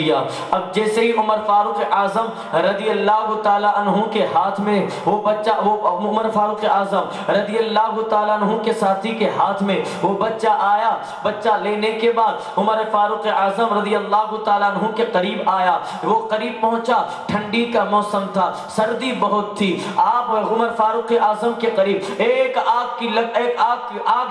کیا۔ اب جیسے ہی عمر فاروق اعظم رضی اللہ تعالیٰ عنہ کے ہاتھ میں وہ بچہ، وہ عمر فاروق اعظم رضی اللہ تعالیٰ عنہ کے ساتھی کے ہاتھ میں وہ بچہ آیا، بچہ لینے کے بعد عمر فاروق اعظم رضی اللہ تعالیٰ عنہ کے قریب آیا، وہ قریب پہنچا، ٹھنڈی کا موسم تھا، سردی بہت تھی، آپ عمر فاروق اعظم کے قریب ایک آگ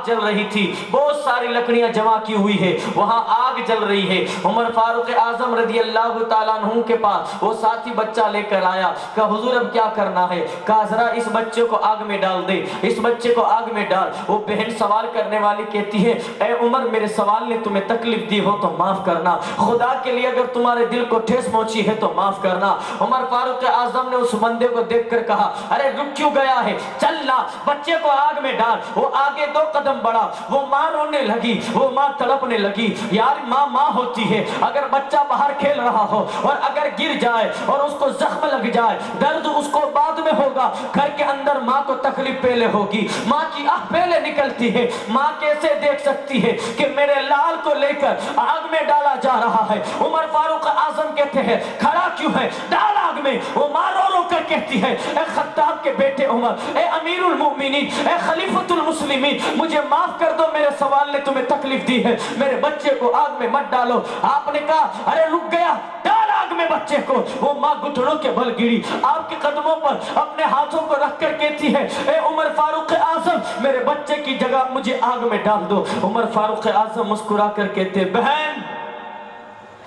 جل رہی تھی، بہت ساری لکڑیاں جمع کی ہوئی ہے، وہاں آگ جل رہی ہے۔ عمر فاروق اعظم رضی اللہ تعالیٰ عنہ کے پاس وہ ساتھی بچہ لے کر آیا، کہا حضور اب کیا کرنا ہے؟ کہا ذرا اس بچے کو آگ میں ڈال دے، اس بچے کو آگ میں ڈال۔ وہ بہن سوال کرنے والی کہتی ہے اے عمر میرے سوال نے تمہیں تکلیف دی ہو تو معاف کرنا، خدا کے لیے اگر تمہارے دل کو ٹھیس پہنچی ہے تو معاف کرنا۔ عمر فاروق اعظم نے اس بندے کو دیکھ کر کہا ارے رک کیوں گیا ہے، چلنا بچے کو آگ میں ڈال۔ وہ آگے 2 قدم بڑھا، وہ ماں رونے لگی، وہ ماں تڑپنے لگی۔ یار ماں ہوتی ہے، اگر بچہ باہر کھیل رہا ہو اور اگر گر جائے اور اس کو زخم لگ جائے، درد اس کو بعد میں ہوگا، گھر کے اندر ماں کو تکلیف پہلے ہوگی، ماں کی آہ پہلے نکلتی ہے۔ ماں کیسے دیکھ سکتی ہے کہ میرے لال کو لے کر آگ میں ڈالا جا رہا ہے؟ عمر فاروق اعظم کہتے ہیں کھڑا کیوں ہے، ڈال آگ میں۔ وہ ماں رو رو کر کہتی ہے اے خطاب کے بیٹے عمر، اے امیر المؤمنین، اے خلیفۃ المسلمین، مجھے معاف کر دو، میرے سوال نے تمہیں تکلیف دی ہے، میرے بچے کو آگ میں مت ڈالو۔ آپ نے کہا ارے رک گیا، ڈال آگ میں بچے کو۔ وہ ماں گھٹنوں کے بل گری، آپ کے قدموں پر اپنے ہاتھوں کو رکھ کر کہتی ہے اے عمر فاروق اعظم میرے بچے کی جگہ مجھے آگ میں ڈال دو۔ عمر فاروق اعظم مسکرا کر کہتے بہن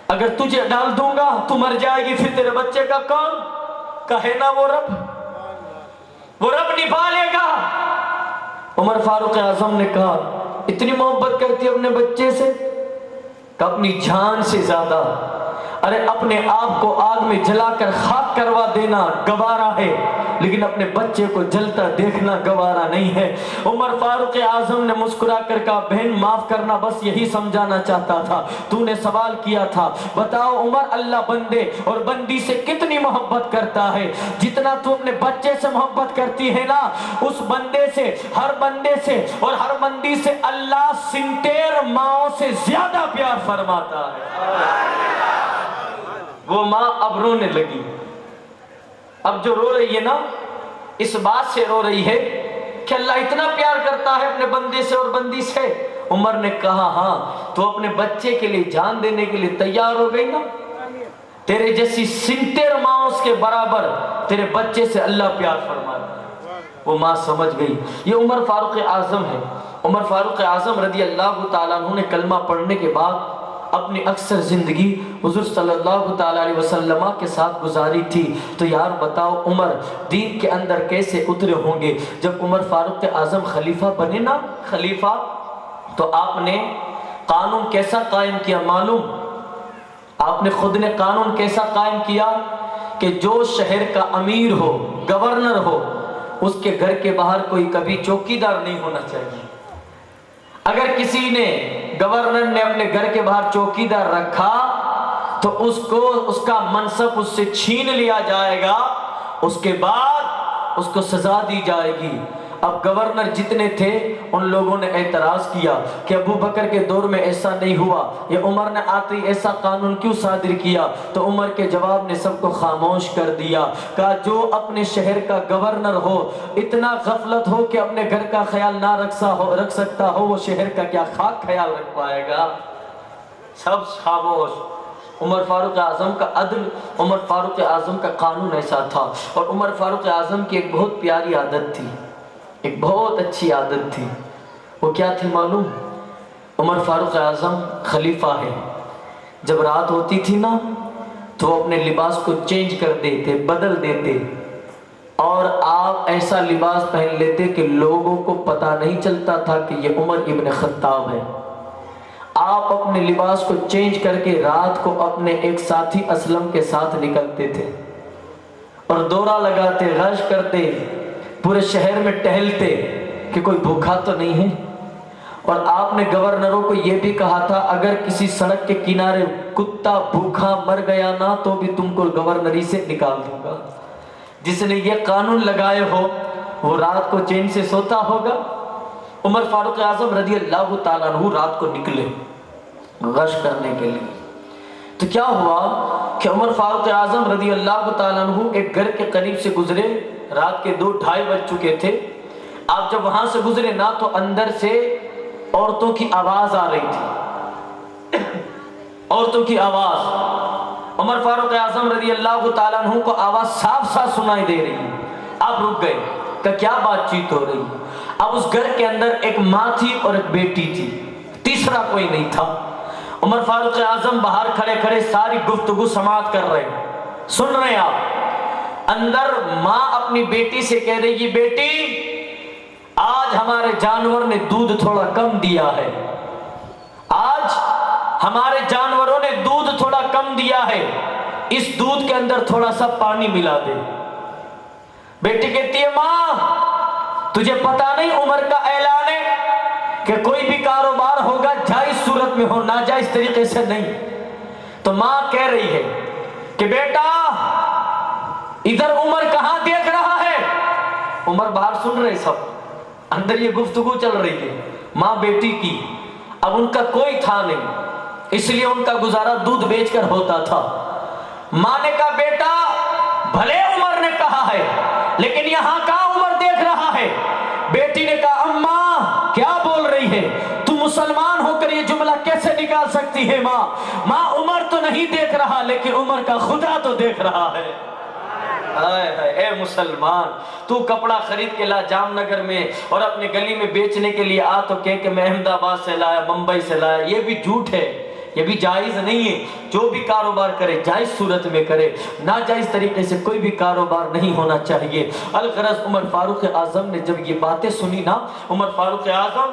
اگر تجھے ڈال دوں گا تو مر جائے گی، پھر تیرے بچے کا کون؟ کہے نا وہ رب نبھا لے گا۔ عمر فاروق اعظم نے کہا اتنی محبت کرتی اپنے بچے سے کہ اپنی جان سے زیادہ، ارے اپنے آپ کو آگ میں جلا کر خاک کروا دینا گوارا ہے، لیکن اپنے بچے کو جلتا دیکھنا گوارا نہیں ہے۔ عمر فاروق اعظم نے مسکرا کر کہا بہن معاف کرنا، بس یہی سمجھانا چاہتا تھا، تو نے سوال کیا تھا۔ بتاؤ عمر اللہ بندے اور بندی سے کتنی محبت کرتا ہے، جتنا تو اپنے بچے سے محبت کرتی ہے نا، اس بندے سے، ہر بندے سے اور ہر بندی سے اللہ 70 ماؤں سے زیادہ پیار فرماتا ہے۔ وہ ماں اب رونے لگی، اب جو رو رہی ہے نا اس بات سے رو رہی ہے کہ اللہ اتنا پیار کرتا ہے اپنے بندے سے اور بندی سے۔ عمر نے کہا ہاں تو اپنے بچے کے لیے جان دینے کے لیے تیار ہو گئی نا، تیرے جیسی 70 ماں اس کے برابر تیرے بچے سے اللہ پیار فرماتا ہے۔ وہ ماں سمجھ گئی، یہ عمر فاروق اعظم ہے۔ عمر فاروق اعظم رضی اللہ تعالیٰ عنہ نے کلمہ پڑھنے کے بعد اپنی اکثر زندگی حضور صلی اللہ تعالیٰ علیہ وسلم کے ساتھ گزاری تھی۔ تو یار بتاؤ عمر دین کے اندر کیسے اترے ہوں گے؟ جب عمر فاروق اعظم خلیفہ بنے نا، خلیفہ، تو آپ نے قانون کیسا قائم کیا معلوم؟ آپ نے خود نے قانون کیسا قائم کیا کہ جو شہر کا امیر ہو، گورنر ہو، اس کے گھر کے باہر کوئی کبھی چوکیدار نہیں ہونا چاہیے۔ اگر کسی نے، گورنر نے اپنے گھر کے باہر چوکیدار رکھا تو اس کا منصب اس سے چھین لیا جائے گا، اس کے بعد اس کو سزا دی جائے گی۔ اب گورنر جتنے تھے ان لوگوں نے اعتراض کیا کہ ابو بکر کے دور میں ایسا نہیں ہوا، یہ عمر نے آتے ہی ایسا قانون کیوں صادر کیا؟ تو عمر کے جواب نے سب کو خاموش کر دیا، کہا جو اپنے شہر کا گورنر ہو، اتنا غفلت ہو کہ اپنے گھر کا خیال نہ رکھ سکتا ہو، وہ شہر کا کیا خاک خیال رکھ پائے گا؟ سب خاموش۔ عمر فاروق اعظم کا عدل، عمر فاروق اعظم کا قانون ایسا تھا۔ اور عمر فاروق اعظم کی ایک بہت پیاری عادت تھی، ایک بہت اچھی عادت تھی۔ وہ کیا تھی معلوم؟ عمر فاروق اعظم خلیفہ ہے، جب رات ہوتی تھی نا تو وہ اپنے لباس کو چینج کر دیتے، بدل دیتے، اور آپ ایسا لباس پہن لیتے کہ لوگوں کو پتہ نہیں چلتا تھا کہ یہ عمر ابن خطاب ہے۔ آپ اپنے لباس کو چینج کر کے رات کو اپنے ایک ساتھی اسلم کے ساتھ نکلتے تھے اور دورہ لگاتے، غش کرتے، پورے شہر میں ٹہلتے کہ کوئی بھوکا تو نہیں ہے۔ اور آپ نے گورنروں کو یہ بھی کہا تھا اگر کسی سڑک کے کنارے کتا بھوکا مر گیا نا تو بھی تم کو گورنری سے نکال دوں گا۔ جس نے یہ قانون لگائے ہو وہ رات کو چین سے سوتا ہوگا۔ عمر فاروق اعظم رضی اللہ تعالیٰ عنہ رات کو نکلے غش کرنے کے لیے، تو کیا ہوا کہ عمر فاروق اعظم رضی اللہ تعالیٰ عنہ ایک گھر کے قریب سے گزرے، رات کے 2-2:30 بج چکے تھے۔ آپ جب وہاں سے گزرے نا تو اندر سے عورتوں کی آواز آ رہی تھی، عورتوں کی آواز۔ عمر فاروق اعظم رضی اللہ تعالیٰ عنہ کو آواز صاف صاف سنائی دے رہی ہے۔ آپ رک گئے کہ کیا بات چیت ہو رہی۔ اب اس گھر کے اندر ایک ماں تھی اور ایک بیٹی تھی، تیسرا کوئی نہیں تھا۔ عمر فاروق اعظم باہر کھڑے کھڑے ساری گفتگو سماعت کر رہے ہیں، سن رہے ہیں آپ۔ اندر ماں اپنی بیٹی سے کہہ رہی ہے، بیٹی آج ہمارے جانور نے دودھ تھوڑا کم دیا ہے، آج ہمارے جانوروں نے دودھ تھوڑا کم دیا ہے، اس دودھ کے اندر تھوڑا سا پانی ملا دے۔ بیٹی کہتی ہے، ماں تجھے پتا نہیں عمر کا اعلان ہے کہ کوئی بھی کاروبار ہوگا جائز صورت میں ہو، ناجائز طریقے سے نہیں۔ تو ماں کہہ رہی ہے کہ بیٹا ادھر عمر کہاں دیکھ رہا ہے؟ عمر باہر سن رہے، سب اندر یہ گفتگو چل رہی ہے ماں بیٹی کی۔ اب ان کا کوئی تھا نہیں، اس لیے ان کا گزارا دودھ بیچ کر ہوتا تھا۔ ماں نے کہا، بیٹا بھلے عمر نے کہا ہے لیکن یہاں کہاں عمر دیکھ رہا ہے؟ بیٹی نے کہا، اماں کیا بول رہی ہے تو؟ مسلمان ہو کر یہ جملہ کیسے نکال سکتی ہے ماں؟ ماں عمر تو نہیں دیکھ رہا لیکن عمر کا خدا تو دیکھ رہا ہے۔ اے مسلمان، تو کپڑا خرید کے لا جام نگر میں اور اپنے گلی میں بیچنے کے لیے آ تو کہ میں احمد آباد سے لایا، ممبئی سے لایا، یہ بھی جھوٹ ہے، یہ بھی جائز نہیں ہے۔ جو بھی کاروبار کرے جائز صورت میں کرے، ناجائز طریقے سے کوئی بھی کاروبار نہیں ہونا چاہیے۔ الغرض عمر فاروق اعظم نے جب یہ باتیں سنی نا، عمر فاروق اعظم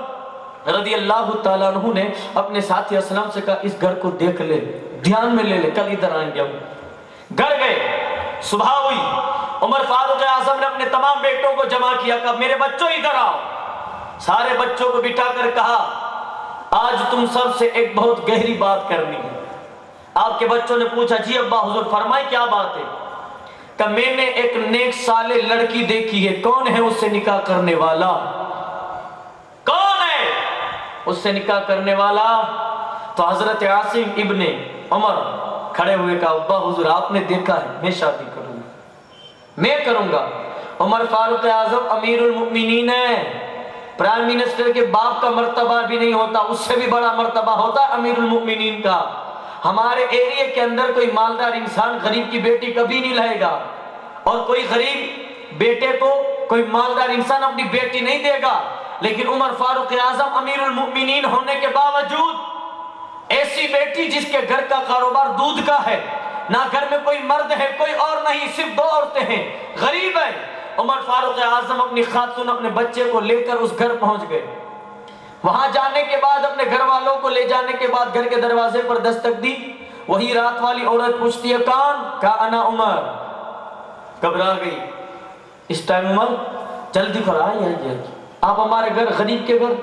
رضی اللہ تعالیٰ عنہ نے اپنے ساتھی اسلم سے کہا، اس گھر کو دیکھ لے، دھیان میں لے لے، کل ادھر آئیں گے ہم۔ گھر گئے، صبح ہوئی، عمر فاروق اعظم نے اپنے تمام بیٹوں کو جمع کیا، کہا میرے بچوں ادھر آؤ۔ سارے بچوں کو بٹھا کر کہا، آج تم سب سے ایک بہت گہری بات کرنی ہے۔ آپ کے بچوں نے پوچھا، جی ابا حضور فرمائے کیا بات ہے؟ کہ میں نے ایک نیک صالح لڑکی دیکھی ہے، کون ہے اس سے نکاح کرنے والا؟ کون ہے اس سے نکاح کرنے والا؟ تو حضرت عاصم ابن عمر کھڑے ہوئے کہا، ابا حضور آپ نے دیکھا ہے، میں شادی کروں گا، میں کروں گا۔ عمر فاروق اعظم امیر المؤمنین ہے، پرائم منسٹر کے باپ کا مرتبہ بھی نہیں ہوتا، اس سے بھی بڑا مرتبہ ہوتا ہے امیر المؤمنین کا۔ ہمارے ایریے کے اندر کوئی مالدار انسان غریب کی بیٹی کبھی نہیں لائے گا، اور کوئی غریب بیٹے کو کوئی مالدار انسان اپنی بیٹی نہیں دے گا۔ لیکن عمر فاروق اعظم امیر المؤمنین ہونے کے باوجود ایسی بیٹی جس کے گھر کا کاروبار دودھ کا ہے، نہ گھر میں کوئی مرد ہے، کوئی اور نہیں، صرف 2 عورتیں ہیں، غریب ہے۔ عمر فاروق اعظم اپنی خاتون اپنے بچے کو لے کر اس گھر پہنچ گئے۔ وہاں جانے کے بعد اپنے گھر والوں کو لے جانے کے بعد گھر کے دروازے پر دستک دی، وہی رات والی عورت پوچھتی ہے، کون؟ کہا انا عمر۔ گھبرا گئی، اس ٹائم عمر جلدی کرا، آئیے آپ ہمارے گھر، غریب کے گھر،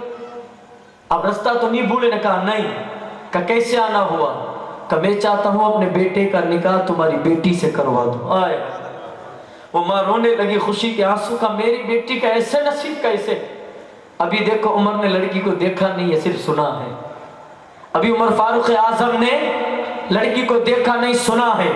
آپ رستہ تو نہیں بھولے؟ نے کہا نہیں۔ کہ کیسے آنا ہوا؟ کہ میں چاہتا ہوں اپنے بیٹے کا نکاح تمہاری بیٹی سے کروا دوں۔ آئے وہ ماں رونے لگی خوشی کے آنسو، کا میری بیٹی کا ایسے نصیب کیسے؟ ابھی دیکھو عمر نے لڑکی کو دیکھا نہیں ہے، صرف سنا ہے۔ ابھی عمر فاروق اعظم نے لڑکی کو دیکھا نہیں، سنا ہے۔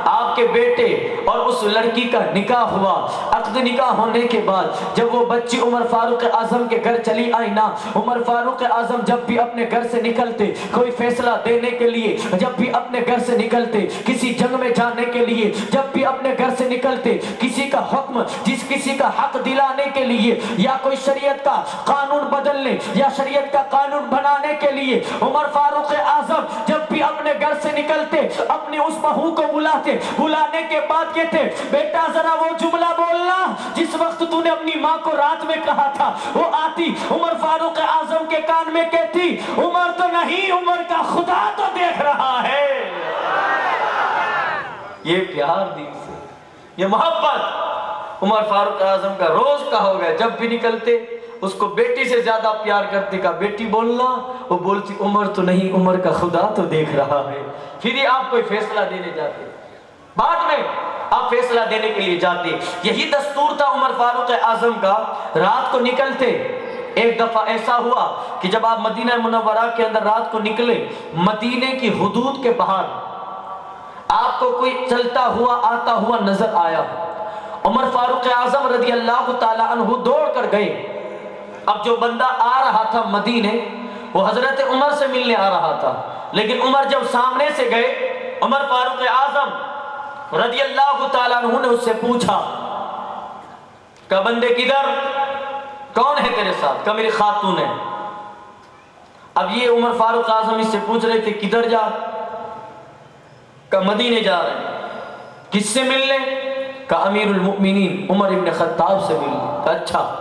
آپ کے بیٹے اور اس لڑکی کا نکاح ہوا۔ عقد نکاح ہونے کے بعد جب وہ بچی عمر فاروق اعظم کے گھر چلی آئی نا، عمر فاروق اعظم جب بھی اپنے گھر سے نکلتے کوئی فیصلہ دینے کے لیے، جب بھی اپنے گھر سے نکلتے کسی جنگ میں جانے کے لیے، جب بھی اپنے گھر سے نکلتے کسی کا حکم، کسی کا حق دلانے کے لیے، یا کوئی شریعت کا قانون بدلنے یا شریعت کا قانون بنانے کے لیے، عمر فاروق اعظم جب بھی اپنے گھر سے نکلتے اپنی اس بہو کو بلانے کے بعد کہتے، بیٹا ذرا وہ جملہ بولنا جس وقت تو نے اپنی ماں کو رات میں کہا تھا۔ وہ آتی عمر فاروق اعظم کے کان میں کہتی، عمر تو نہیں، عمر کا خدا تو دیکھ رہا ہے۔ یہ پیار دین سے، یہ محبت عمر فاروق اعظم کا روز کا ہو گیا۔ جب بھی نکلتے اس کو بیٹی سے زیادہ پیار کرتے، کہا بیٹی بولنا، وہ بولتی عمر تو نہیں، عمر کا خدا تو دیکھ رہا ہے۔ پھر ہی آپ کوئی فیصلہ دینے جاتے، بعد میں آپ فیصلہ دینے کے لیے جاتے۔ یہی دستور تھا عمر فاروق اعظم کا۔ رات کو نکلتے، ایک دفعہ ایسا ہوا کہ جب آپ مدینہ منورہ کے اندر رات کو نکلے، مدینے کی حدود کے باہر کو کوئی چلتا ہوا آتا ہوا نظر آیا، عمر فاروق اعظم رضی اللہ تعالیٰ عنہ دوڑ کر گئے۔ اب جو بندہ آ رہا تھا مدینے وہ حضرت عمر سے ملنے آ رہا تھا، لیکن عمر جب سامنے سے گئے، عمر فاروق اعظم رضی اللہ تعالیٰ عنہ نے اس سے پوچھا کہ بندے کدھر، کون ہے تیرے ساتھ؟ کہ میری خاتون ہے۔ اب یہ عمر فاروق اعظم اس سے پوچھ رہے تھے کدھر جا؟ کہ مدینے جا رہے ہیں۔ کس سے ملنے؟ کہ امیر المؤمنین عمر ابن خطاب سے ملنے۔ کہ اچھا۔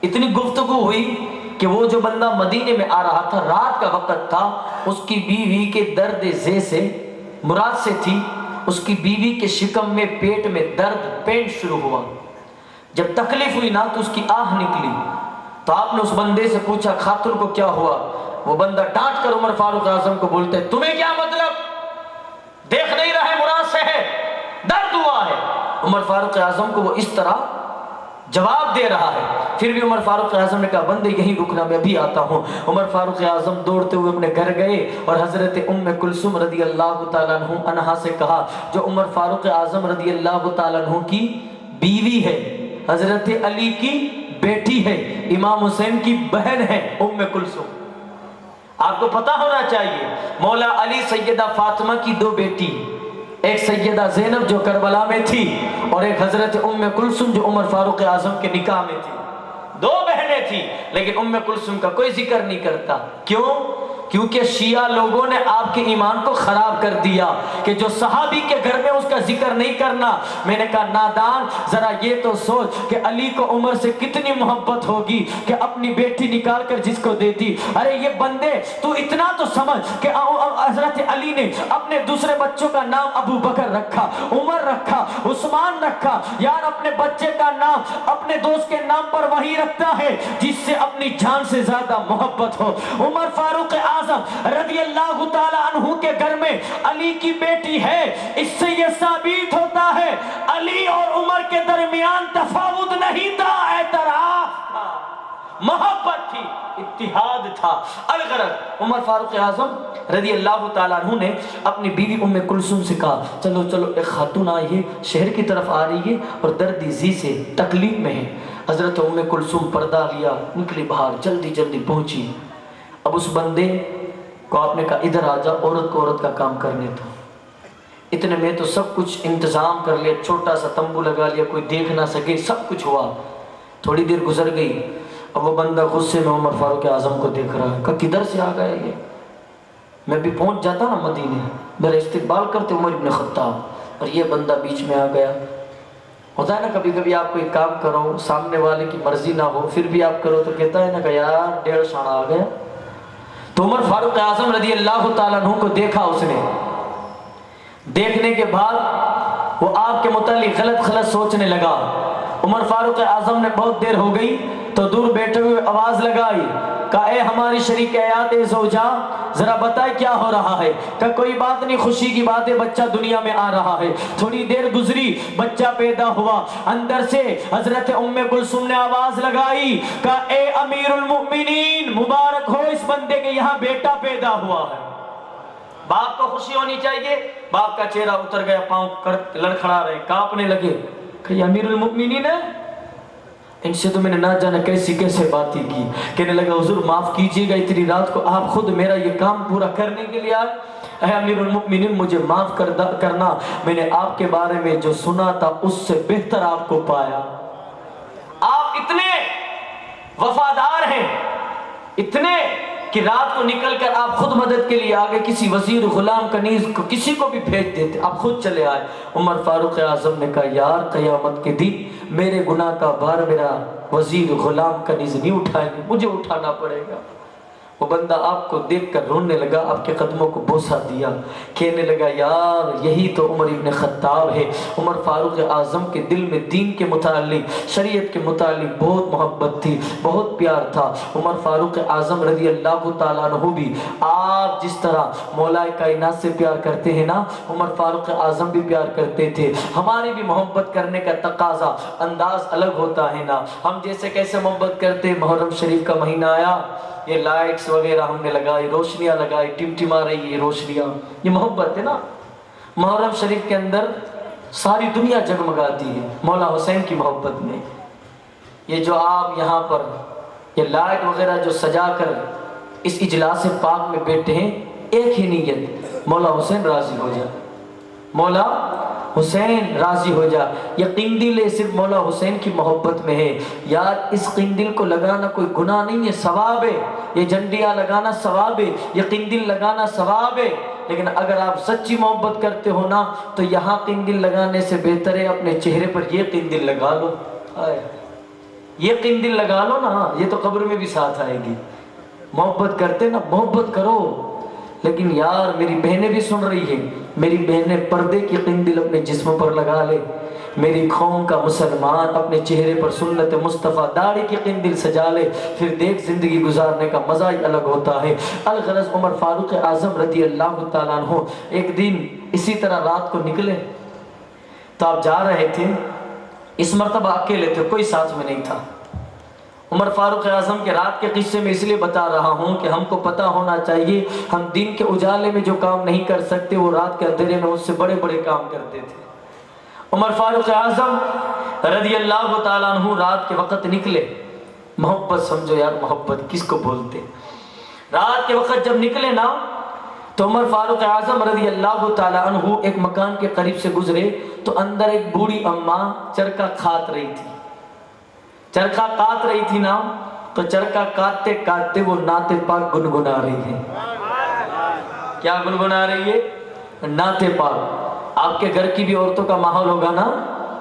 اتنی گفتگو ہوئی کہ وہ جو بندہ مدینے میں آ رہا تھا، رات کا وقت تھا، اس کی بیوی کے درد زے سے مراد سے تھی اس کی بیوی کے شکم میں پیٹ میں درد پین شروع ہوا۔ جب تکلیف ہوئی نا تو اس کی آہ نکلی، تو آپ نے اس بندے سے پوچھا خاتون کو کیا ہوا؟ وہ بندہ ڈانٹ کر عمر فاروق اعظم کو بولتا ہے تمہیں کیا مطلب، دیکھ نہیں رہے مراد سے ہے، درد ہوا ہے۔ عمر فاروق اعظم کو وہ اس طرح جواب دے رہا ہے۔ پھر بھی عمر فاروق اعظم نے کہا بندے یہیں رکنا، میں بھی آتا ہوں۔ عمر فاروق اعظم دوڑتے ہوئے اپنے گھر گئے اور حضرت ام کلثوم رضی اللہ تعالیٰ عنہا سے کہا، جو عمر فاروق اعظم رضی اللہ تعالیٰ عنہ کی بیوی ہے، حضرت علی کی بیٹی ہے، امام حسین کی بہن ہے ام کلثوم۔ آپ کو پتا ہونا چاہیے مولا علی سیدہ فاطمہ کی دو بیٹی، ایک سیدہ زینب جو کربلا میں تھی اور ایک حضرت ام کلثوم جو عمر فاروق اعظم کے نکاح میں تھی۔ دو بہنیں تھیں، لیکن ام کلثوم کا کوئی ذکر نہیں کرتا۔ کیوں؟ کیونکہ شیعہ لوگوں نے آپ کے ایمان کو خراب کر دیا کہ جو صحابی کے گھر میں اس کا ذکر نہیں کرنا۔ میں نے کہا نادان، ذرا یہ تو سوچ کہ علی کو عمر سے کتنی محبت ہوگی کہ اپنی بیٹی نکال کر جس کو دیتی۔ ارے یہ بندے تو اتنا تو سمجھ کہ حضرت علی نے اپنے دوسرے بچوں کا نام ابو بکر رکھا، عمر رکھا، عثمان رکھا۔ یار اپنے بچے کا نام اپنے دوست کے نام پر وہی رکھتا ہے جس سے اپنی جان سے زیادہ محبت ہو۔ عمر فاروق اعظم رضی اللہ تعالی عنہ کے گھر میں علی کی بیٹی ہے، اس سے یہ ثابت ہوتا ہے علی اور عمر کے درمیان تفاوت نہیں تھا، اعتراف تھا، محبت تھی، اتحاد تھا۔ الغرض عمر فاروق اعظم رضی اللہ تعالیٰ عنہ نے اپنی بیوی ام کلثوم سے کہا چلو چلو ایک خاتون آئی ہے، شہر کی طرف آ رہی ہے اور درد زی سے تکلیف میں ہے۔ حضرت ام کلثوم پردہ لیا، نکلی باہر، جلدی جلدی پہنچی۔ اب اس بندے کو آپ نے کہا ادھر آ جا، عورت کو عورت کا کام کرنے تھا۔ اتنے میں تو سب کچھ انتظام کر لیا، چھوٹا سا تمبو لگا لیا، کوئی دیکھ نہ سکے، سب کچھ ہوا۔ تھوڑی دیر گزر گئی، اب وہ بندہ غصے میں عمر فاروق اعظم کو دیکھ رہا ہے، کہ کدھر سے آ گئے یہ؟ میں بھی پہنچ جاتا نا مدینے، میرا استقبال کرتے عمر ابن خطاب، اور یہ بندہ بیچ میں آ گیا۔ ہوتا ہے نا کبھی کبھی آپ کوئی کام کرو، سامنے والے کی مرضی نہ ہو، پھر بھی آپ کرو تو کہتا ہے نا کہ یار 1.5 ساڑھا آ گیا۔ تو عمر فاروق اعظم رضی اللہ تعالیٰ عنہ کو دیکھا، اس نے دیکھنے کے بعد وہ آپ کے متعلق غلط سوچنے لگا۔ عمر فاروق اعظم نے بہت دیر ہو گئی تو دور بیٹھے ہوئے آواز لگائی، کہا اے ہماری شریک حیات زوجہ، ذرا بتائے کیا ہو رہا ہے؟ کہ کوئی بات نہیں، خوشی کی بات ہے، بچہ دنیا میں آ رہا ہے۔ تھوڑی دیر گزری، بچہ پیدا ہوا۔ اندر سے حضرت ام کلثوم نے آواز لگائی کہ اے امیر المؤمنین، مبارک ہو اس بندے کے یہاں بیٹا پیدا ہوا ہے۔ باپ کو خوشی ہونی چاہیے۔ باپ کا چہرہ اتر گیا، پاؤں لڑکھڑا رہے، کانپنے لگے کہ یہ امیر المؤمنین ہے؟ ان سے تو میں نے نہ جانا کیسے باتیں کی۔ کہنے لگا حضور معاف کیجیے گا، اتنی رات کو آپ خود میرا یہ کام پورا کرنے کے لیے آئے؟ اے امیر المؤمنین مجھے معاف کرنا، میں نے آپ کے بارے میں جو سنا تھا اس سے بہتر آپ کو پایا۔ آپ اتنے وفادار ہیں، اتنے کہ رات کو نکل کر آپ خود مدد کے لیے آگے کسی وزیر غلام کنیز کو کسی کو بھی بھیج دیتے، آپ خود چلے آئے۔ عمر فاروق اعظم نے کہا یار قیامت کے دن میرے گناہ کا بار میرا وزیر غلام کنیز نہیں اٹھائیں گے، مجھے اٹھانا پڑے گا۔ وہ بندہ آپ کو دیکھ کر رونے لگا، آپ کے قدموں کو بوسہ دیا، کہنے لگا یار یہی تو عمر ابن خطاب ہے۔ عمر فاروق اعظم کے دل میں دین کے متعلق، شریعت کے متعلق بہت محبت تھی، بہت پیار تھا۔ عمر فاروق اعظم رضی اللہ تعالیٰ عنہ بھی آپ جس طرح مولا کائنات سے پیار کرتے ہیں نا، عمر فاروق اعظم بھی پیار کرتے تھے۔ ہماری بھی محبت کرنے کا تقاضا انداز الگ ہوتا ہے نا۔ ہم جیسے کیسے محبت کرتے، محرم شریف کا مہینہ آیا، یہ لائٹس وغیرہ ہم نے لگائی، روشنیاں لگائی، ٹمٹما رہی یہ روشنیاں، یہ محبت ہے نا۔ محرم شریف کے اندر ساری دنیا جگمگاتی ہے مولا حسین کی محبت میں۔ یہ جو آپ یہاں پر یہ لائٹ وغیرہ جو سجا کر اس اجلاس پاک میں بیٹھے ہیں، ایک ہی نیت، مولا حسین راضی ہو جا، مولا حسین راضی ہو جا۔ یہ قندیل صرف مولا حسین کی محبت میں ہے۔ یار اس قندیل کو لگانا کوئی گناہ نہیں ہے، ثواب ہے۔ یہ جھنڈیاں لگانا ثواب ہے، یہ قندیل لگانا ثواب ہے۔ لیکن اگر آپ سچی محبت کرتے ہو نا تو یہاں قندیل لگانے سے بہتر ہے اپنے چہرے پر یہ قندیل لگا لو۔ یہ قندیل لگا لو نا، یہ تو قبر میں بھی ساتھ آئے گی۔ محبت کرتے نا، محبت کرو۔ لیکن یار میری بہنیں بھی سن رہی ہیں، میری بہنیں پردے کی قندیل اپنے جسم پر لگا لے، میری قوم کا مسلمان اپنے چہرے پر سنت مصطفیٰ داڑھی کی قندیل سجا لے، پھر دیکھ زندگی گزارنے کا مزہ ہی الگ ہوتا ہے۔ الغرض عمر فاروق اعظم رضی اللہ تعالیٰ عنہ ایک دن اسی طرح رات کو نکلے تو آپ جا رہے تھے، اس مرتبہ اکیلے تھے، کوئی ساتھ میں نہیں تھا۔ عمر فاروق اعظم کے رات کے قصے میں اس لیے بتا رہا ہوں کہ ہم کو پتہ ہونا چاہیے، ہم دن کے اجالے میں جو کام نہیں کر سکتے وہ رات کے اندھیرے میں اس سے بڑے بڑے کام کرتے تھے۔ عمر فاروق اعظم رضی اللہ تعالیٰ عنہ رات کے وقت نکلے۔ محبت سمجھو یار، محبت کس کو بولتے؟ رات کے وقت جب نکلے نا تو عمر فاروق اعظم رضی اللہ تعالیٰ عنہ ایک مکان کے قریب سے گزرے تو اندر ایک بوڑھی اماں چرخہ کاٹ رہی تھی۔ چرخہ کاٹ رہی تھی نا تو چرخہ کاٹتے کاٹتے وہ نعت پاک گنگنا رہی ہے۔ کیا گنگنا رہی ہے؟ نعت پاک۔ آپ کے گھر کی بھی عورتوں کا ماحول ہوگا نا؟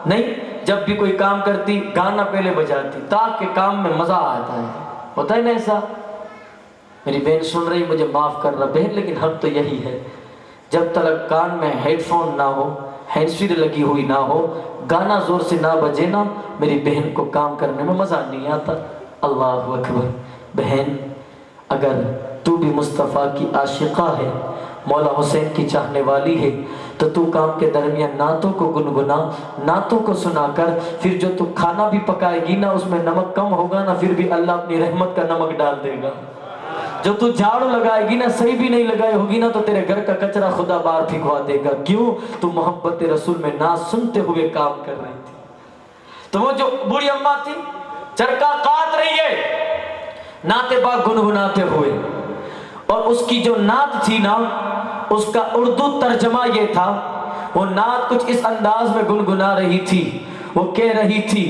نہیں، جب بھی کوئی کام کرتی گانا پہلے بجاتی تاکہ کام میں مزہ آتا ہے، ہوتا ہے نا ایسا؟ میری بہن سن رہی، مجھے معاف کر رہا بہن، لیکن حق تو یہی ہے، جب تک کان میں ہیڈ فون نہ ہو، ہینڈ فری لگی ہوئی نہ ہو، گانا زور سے نہ بجے نا، میری بہن کو کام کرنے میں مزہ نہیں آتا۔ اللہ اکبر۔ بہن اگر تو بھی مصطفیٰ کی عاشقہ ہے، مولا حسین کی چاہنے والی ہے، تو تو کام کے درمیان نعتوں کو گنگنا، نعتوں کو سنا کر، پھر جو تو کھانا بھی پکائے گی نا اس میں نمک کم ہوگا نا، پھر بھی اللہ اپنی رحمت کا نمک ڈال دے گا۔ جو تو جھاڑو لگائے گی نا، صحیح بھی نہیں لگائے ہوگی نا، تو تیرے گھر کا کچرا خدا باہر پھینکوا دے گا۔ کیوں؟ تو محبت رسول میں نعت سنتے ہوئے کام کر رہی تھی۔ تو وہ جو بوڑھی اماں تھی چرخہ کاٹ رہی ہے نعت پاک گنگناتے ہوئے، اور اس کی جو نعت تھی نا اس کا اردو ترجمہ یہ تھا، وہ نعت کچھ اس انداز میں گنگنا رہی تھی، وہ کہہ رہی تھی،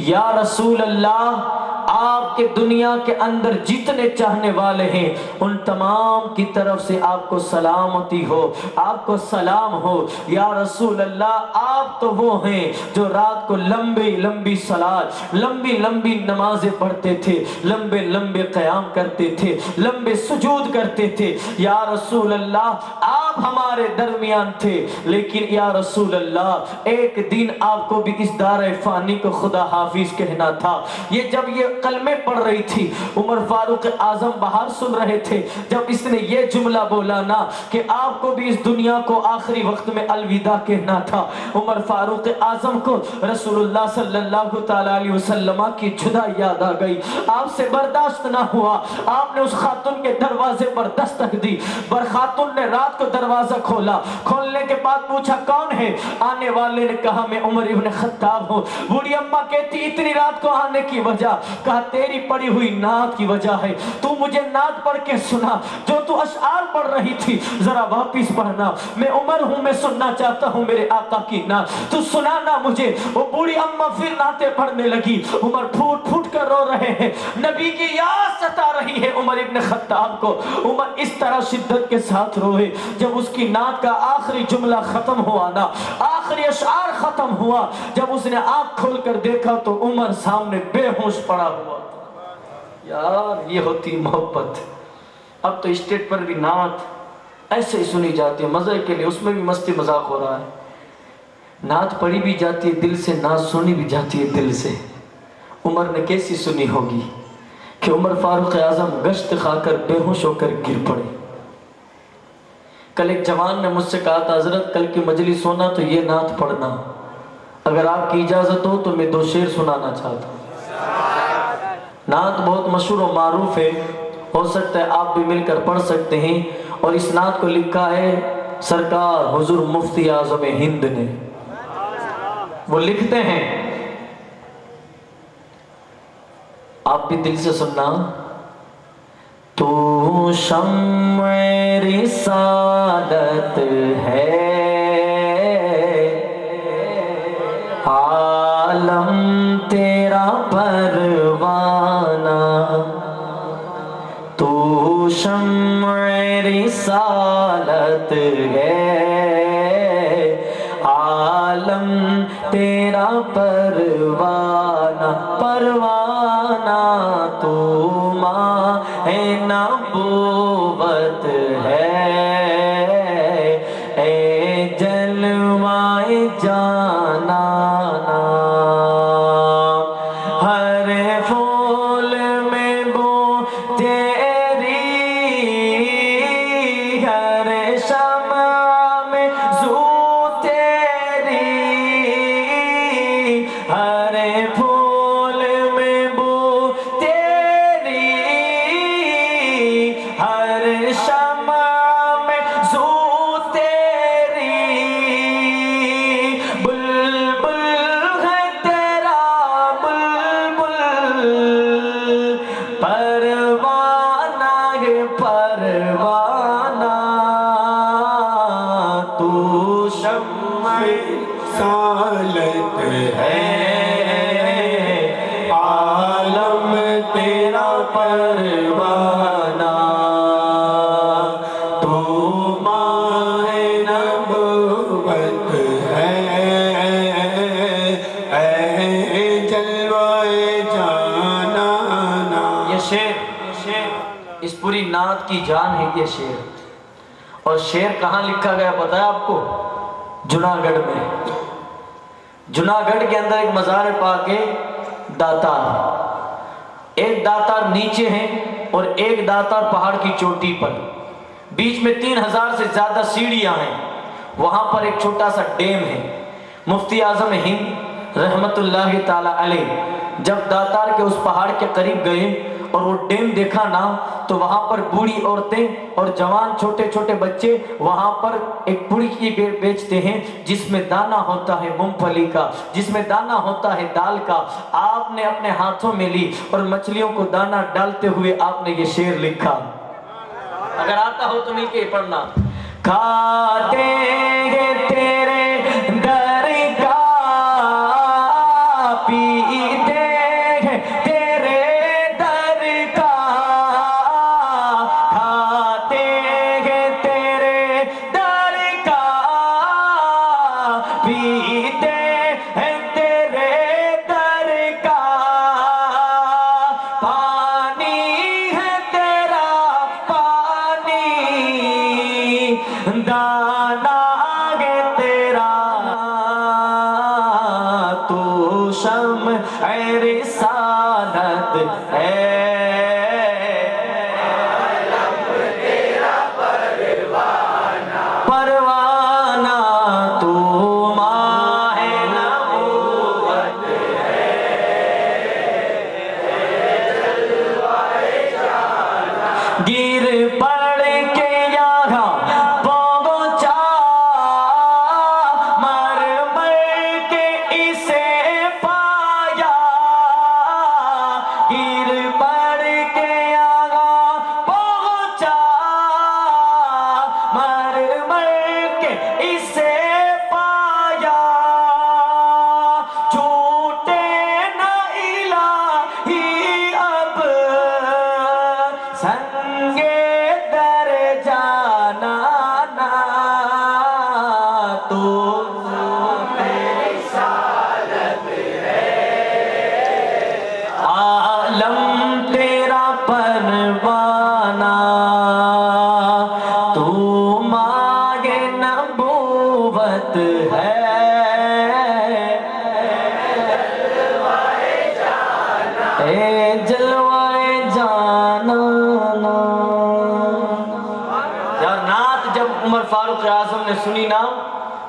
یا رسول اللہ، آپ کے دنیا کے اندر جتنے چاہنے والے ہیں ان تمام کی طرف سے آپ کو سلامتی ہو، آپ کو سلام ہو۔ یا رسول اللہ، آپ تو وہ ہیں جو رات کو لمبی لمبی صلات، لمبی لمبی نمازیں پڑھتے تھے، لمبے لمبے قیام کرتے تھے، لمبے سجود کرتے تھے۔ یا رسول اللہ، آپ ہمارے درمیان تھے، لیکن یا رسول اللہ ایک دن آپ کو بھی اس دار فانی کو خدا حافظ کہنا تھا۔ یہ جب یہ کلمے پڑھ رہی تھی، عمر فاروق اعظم باہر سن رہے تھے، جب اس نے یہ جملہ بولا نا کہ آپ کو بھی اس دنیا کو آخری وقت میں الوداع کہنا تھا، عمر فاروق اعظم کو رسول اللہ صلی اللہ تعالیٰ علیہ وسلم کی جدا یاد آ گئی۔ آپ سے برداشت نہ ہوا، آپ نے اس خاتون کے دروازے پر دستک دی، پر خاتون نے رات کو دروازہ کھولا، کھولنے کے بعد پوچھا کون ہے؟ آنے والے نے کہا میں عمر ابن خطاب ہوں۔ بوڑھی اماں کہتی اتنی رات کو آنے کی وجہ؟ کہا تیری پڑھی ہوئی نعت کی وجہ ہے، تو مجھے نعت پڑھ کے سنا، جو تو اشعار پڑھ رہی تھی ذرا واپس پڑھنا، میں عمر ہوں، میں سننا چاہتا ہوں میرے آقا کی نعت، تو سنانا مجھے۔ وہ بوڑھی اماں پھر نعتیں پڑھنے لگی، عمر پھوٹ پھوٹ کر رو رہے ہیں، نبی کی یاد ستا رہی ہے عمر ابن خطاب کو۔ عمر اس طرح شدت کے ساتھ روئے، جب اس کی نعت کا آخری جملہ ختم ہوا نا، آخری اشعار ختم ہوا، جب اس نے آنکھ کھول کر دیکھا تو عمر سامنے بے ہوش پڑا ہوا تھا۔ یار یہ ہوتی محبت۔ اب تو اسٹیٹ پر بھی نعت ایسے ہی سنی جاتی ہے مزے کے لیے، اس میں بھی مستی مذاق ہو رہا ہے، نعت پڑھی بھی جاتی ہے دل سے، نعت سنی بھی جاتی ہے دل سے۔ عمر نے کیسی سنی ہوگی کہ عمر فاروق اعظم گشت کھا کر بے ہوش ہو کر گر پڑے۔ کل ایک جوان نے مجھ سے کہا تھا حضرت کل کی مجلس ہونا تو یہ نعت پڑھنا، اگر آپ کی اجازت ہو تو میں 2 شعر سنانا چاہتا ہوں۔ نعت بہت مشہور و معروف ہے، ہو سکتا ہے آپ بھی مل کر پڑھ سکتے ہیں، اور اس نعت کو لکھا ہے سرکار حضور مفتی اعظم ہند نے، وہ لکھتے ہیں، آپ بھی دل سے سننا، تو شمع رسالت ہے، عالم تیرا پروانہ، تو شمع رسالت ہے، عالم تیرا پروانہ، پروانہ تو ماہ نبوت ہے، اے جلوہ جانانا، ہر پھول میں بو تیری، ہر شمع میں زو تیری، ہر پھول میں بو تیری، ہر شمع میں زو تیری، بلبل ہے تیرا بلبل، پروانہ ہے پروانہ، تو شمع رسالت ہے، عالم تیرا پروانہ، تو ماہ نبوت ہے، اے جلوہ جانانا۔ یہ شعر اس پوری نعت کی جان ہے یہ شعر، اور شعر کہاں لکھا گیا پتہ ہے آپ کو؟ جناگڑھ میں۔ جناگڑھ کے اندر ایک مزار پاک ہے داتار، ایک داتار نیچے ہیں اور ایک داتار پہاڑ کی چوٹی پر، بیچ میں 3000 سے زیادہ سیڑھیاں ہیں، وہاں پر ایک چھوٹا سا ڈیم ہے۔ مفتی اعظم ہند رحمت اللہ تعالی علیہ جب داتار کے اس پہاڑ کے قریب گئے اور وہ ڈیم دیکھا نا، تو وہاں پر بوڑھی عورتیں اور جوان چھوٹے چھوٹے بچے وہاں پر ایک پڑی کی بیچتے ہیں جس میں دانہ ہوتا ہے مونگ پھلی کا، جس میں دانہ ہوتا ہے دال کا۔ آپ نے اپنے ہاتھوں میں لی اور مچھلیوں کو دانہ ڈالتے ہوئے آپ نے یہ شعر لکھا، اگر آتا ہو تو مل کے پڑھنا۔ کھاتے ہیں تیرے در کا، پیتے ہیں تیرے در کا، کھاتے ہیں تیرے در کا، پیتے ہیں تیرے در کا، پانی ہے تیرا پانی، دانا ہے تیرا، تو شمع رسالت ہے، پروانہ تو ماہ نبوت ہے، گر پڑ کے یہاں پہنچا، مر مر کے اسے پایا، گر پڑ کے یہاں پہنچا، مر مر کے اسے پایا، چھوٹے نہ الہی اب سنگے در جانا نا، تو عالم تیرا پروانہ، تو ماہ نبوت ہے، اے جلوہ جانانا۔ یار نعت جب عمر فاروق اعظم نے سنی نا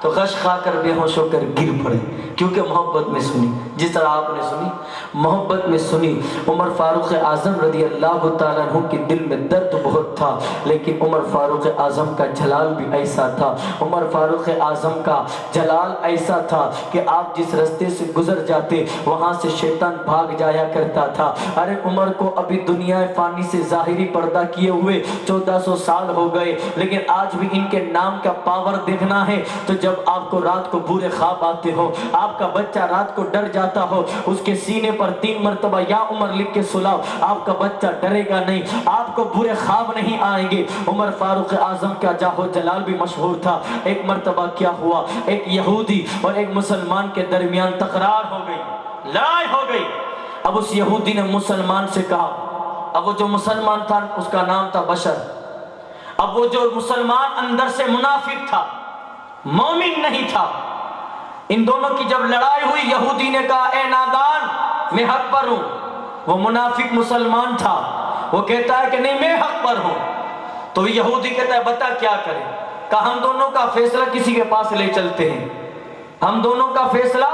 تو غش کھا کر بے ہوش ہو کر گر پڑے، کیونکہ محبت میں سنی، جس طرح آپ نے سنی محبت میں سنی۔ عمر فاروق اعظم رضی اللہ تعالیٰ عنہ کے دل میں درد بہت تھا، لیکن عمر فاروق اعظم کا جلال بھی ایسا تھا، عمر فاروق اعظم کا جلال ایسا تھا کہ آپ جس رستے سے گزر جاتے وہاں سے شیطان بھاگ جایا کرتا تھا۔ ارے عمر کو ابھی دنیا فانی سے ظاہری پردہ کیے ہوئے 1400 سال ہو گئے، لیکن آج بھی ان کے نام کا پاور دیکھنا ہے تو جب آپ کو رات کو برے خواب آتے ہو، آپ کا بچہ رات کو ڈر جاتا ہو، اس کے سینے پر 3 مرتبہ یا عمر لکھ کے سلاؤ، آپ کا بچہ ڈرے گا نہیں، آپ کو برے خواب نہیں آئیں گے۔ عمر فاروق اعظم کا جاہ و جلال بھی مشہور تھا۔ ایک مرتبہ کیا ہوا، ایک یہودی اور ایک مسلمان کے درمیان تکرار ہو گئی، لڑائی ہو گئی۔ اب اس یہودی نے مسلمان سے کہا، اب وہ جو مسلمان تھا اس کا نام تھا بشر، اب وہ جو مسلمان اندر سے منافق تھا، مومن نہیں تھا، ان دونوں کی جب لڑائی ہوئی یہودی نے کہا اے نادان میں حق پر ہوں، وہ منافق مسلمان تھا، وہ کہتا ہے کہ نہیں میں حق پر ہوں، تو یہودی کہتا ہے بتا کیا کرے، کہا ہم دونوں کا فیصلہ کسی کے پاس لے چلتے ہیں، ہم دونوں کا فیصلہ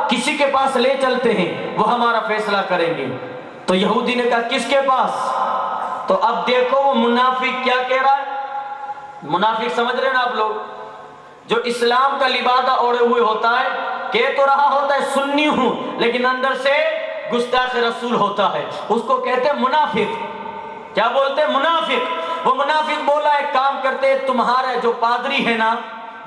کسی کے پاس لے چلتے ہیں، وہ ہمارا فیصلہ کریں گے۔ تو یہودی نے کہا کس کے پاس؟ تو اب دیکھو وہ منافق کیا کہہ رہا ہے، منافق سمجھ رہے ہیں نا آپ لوگ، جو اسلام کا لبادہ اوڑے ہوئے ہوتا ہے، کہہ تو رہا ہوتا ہے سنی ہوں لیکن اندر سے گستاخ رسول ہوتا ہے، اس کو کہتے ہیں منافق۔ کیا بولتے ہیں؟ منافق۔ وہ منافق بولا ایک کام کرتے، تمہارا جو پادری ہے نا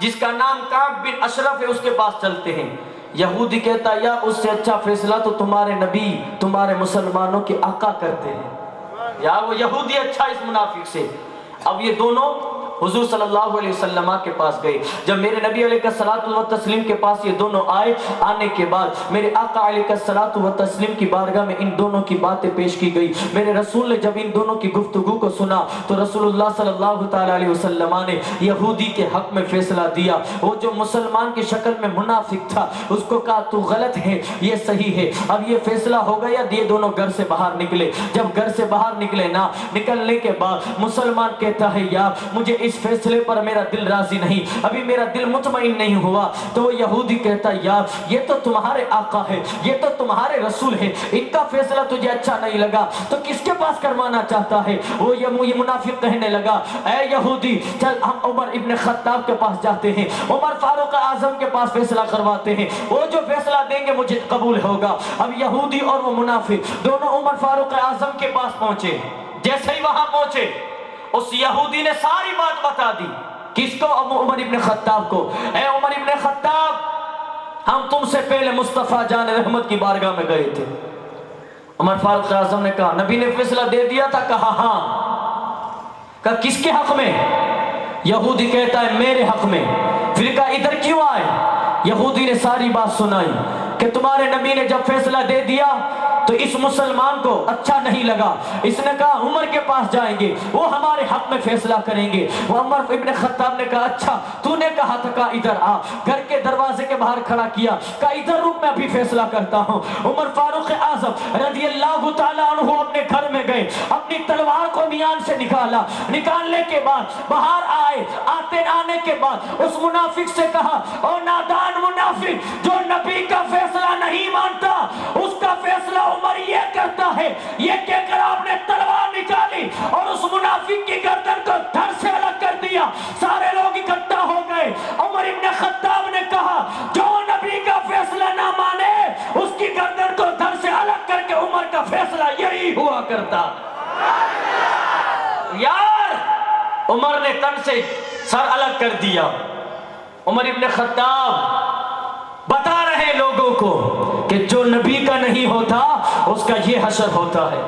جس کا نام کعب بن اشرف ہے اس کے پاس چلتے ہیں۔ یہودی کہتا یا اس سے اچھا فیصلہ تو تمہارے نبی تمہارے مسلمانوں کے آقا کرتے ہیں، یا وہ یہودی اچھا اس منافق سے۔ اب یہ دونوں حضور صلی اللہ علیہ وسلم کے پاس گئے، جب میرے نبی علیہ الصلوۃ والتسلیم کے پاس یہ دونوں آئے، آنے کے بعد میرے آقا علیہ الصلوۃ والتسلیم کی بارگاہ میں ان دونوں کی باتیں پیش کی گئی۔ میرے رسول نے جب ان دونوں کی گفتگو کو سنا تو رسول اللہ صلی اللہ تعالیٰ علیہ وسلم نے یہودی کے حق میں فیصلہ دیا۔ وہ جو مسلمان کی شکل میں منافق تھا اس کو کہا تو غلط ہے یہ صحیح ہے۔ اب یہ فیصلہ ہو گیا، یہ دونوں گھر سے باہر نکلے۔ جب گھر سے باہر نکلے نا، نکلنے کے بعد مسلمان کہتا ہے یار مجھے اس فیصلے پر میرا دل راضی نہیں، ابھی میرا دل مطمئن نہیں ہوا۔ تو وہ یہودی کہتا یار یہ تو تمہارے آقا ہے، یہ تو تمہارے رسول ہے، ان کا فیصلہ تجھے اچھا نہیں لگا تو کس کے پاس کروانا چاہتا ہے؟ وہ یہ منافق کہنے لگا اے یہودی چل ہم عمر ابن خطاب کے پاس جاتے ہیں، عمر فاروق اعظم کے پاس فیصلہ کرواتے ہیں، وہ جو فیصلہ دیں گے مجھے قبول ہوگا۔ اب یہودی اور وہ منافق دونوں عمر فاروق اعظم کے پاس پہنچے۔ جیسے ہی وہاں پہنچے اس یہودی نے ساری بات بتا دی۔ کس کو؟ عمر ابن خطاب کو۔ اے عمر ابن خطاب ہم تم سے پہلے مصطفیٰ جان رحمت کی بارگاہ میں گئے تھے۔ عمر فاروق اعظم نے کہا نبی نے فیصلہ دے دیا تھا؟ کہا ہاں۔ کہا کس کے حق میں؟ یہودی کہتا ہے میرے حق میں۔ پھر کہا ادھر کیوں آئے؟ یہودی نے ساری بات سنائی کہ تمہارے نبی نے جب فیصلہ دے دیا تو اس مسلمان کو اچھا نہیں لگا، اس نے کہا عمر کے پاس جائیں گے وہ ہمارے حق میں فیصلہ کریں گے۔ وہ عمر ابن خطاب نے کہا اچھا تو نے کہا تھا، کہا ادھر آ، گھر کے دروازے کے باہر کھڑا کیا، کہا ادھر رک میں ابھی فیصلہ کرتا ہوں۔ عمر فاروق اعظم رضی اللہ تعالیٰ عنہ اپنے گھر میں گئے، اپنی تلوار کو میان سے نکالا، نکالنے کے بعد باہر آئے، آنے کے بعد اس منافق سے کہا او نادان منافق، جو نبی کا فیصلہ نہیں مانتا اس کا فیصلہ عمر یہ کرتا ہے۔ یہ کہہ کر آپ نے تلوار نکالی اور اس منافق کی گردن کو دھڑ سے الگ کر دیا۔ سارے لوگ اکٹھا ہو گئے۔ عمر ابن خطاب نے کہا جو نبی کا فیصلہ نہ مانے اس کی گردن کو دھڑ سے الگ کر کے عمر کا فیصلہ یہی ہوا کرتا۔ یار عمر نے تن سے سر الگ کر دیا۔ عمر ابن خطاب بتا رہے لوگوں کو کہ جو نبی کا نہیں ہوتا اس کا یہ حشر ہوتا ہے،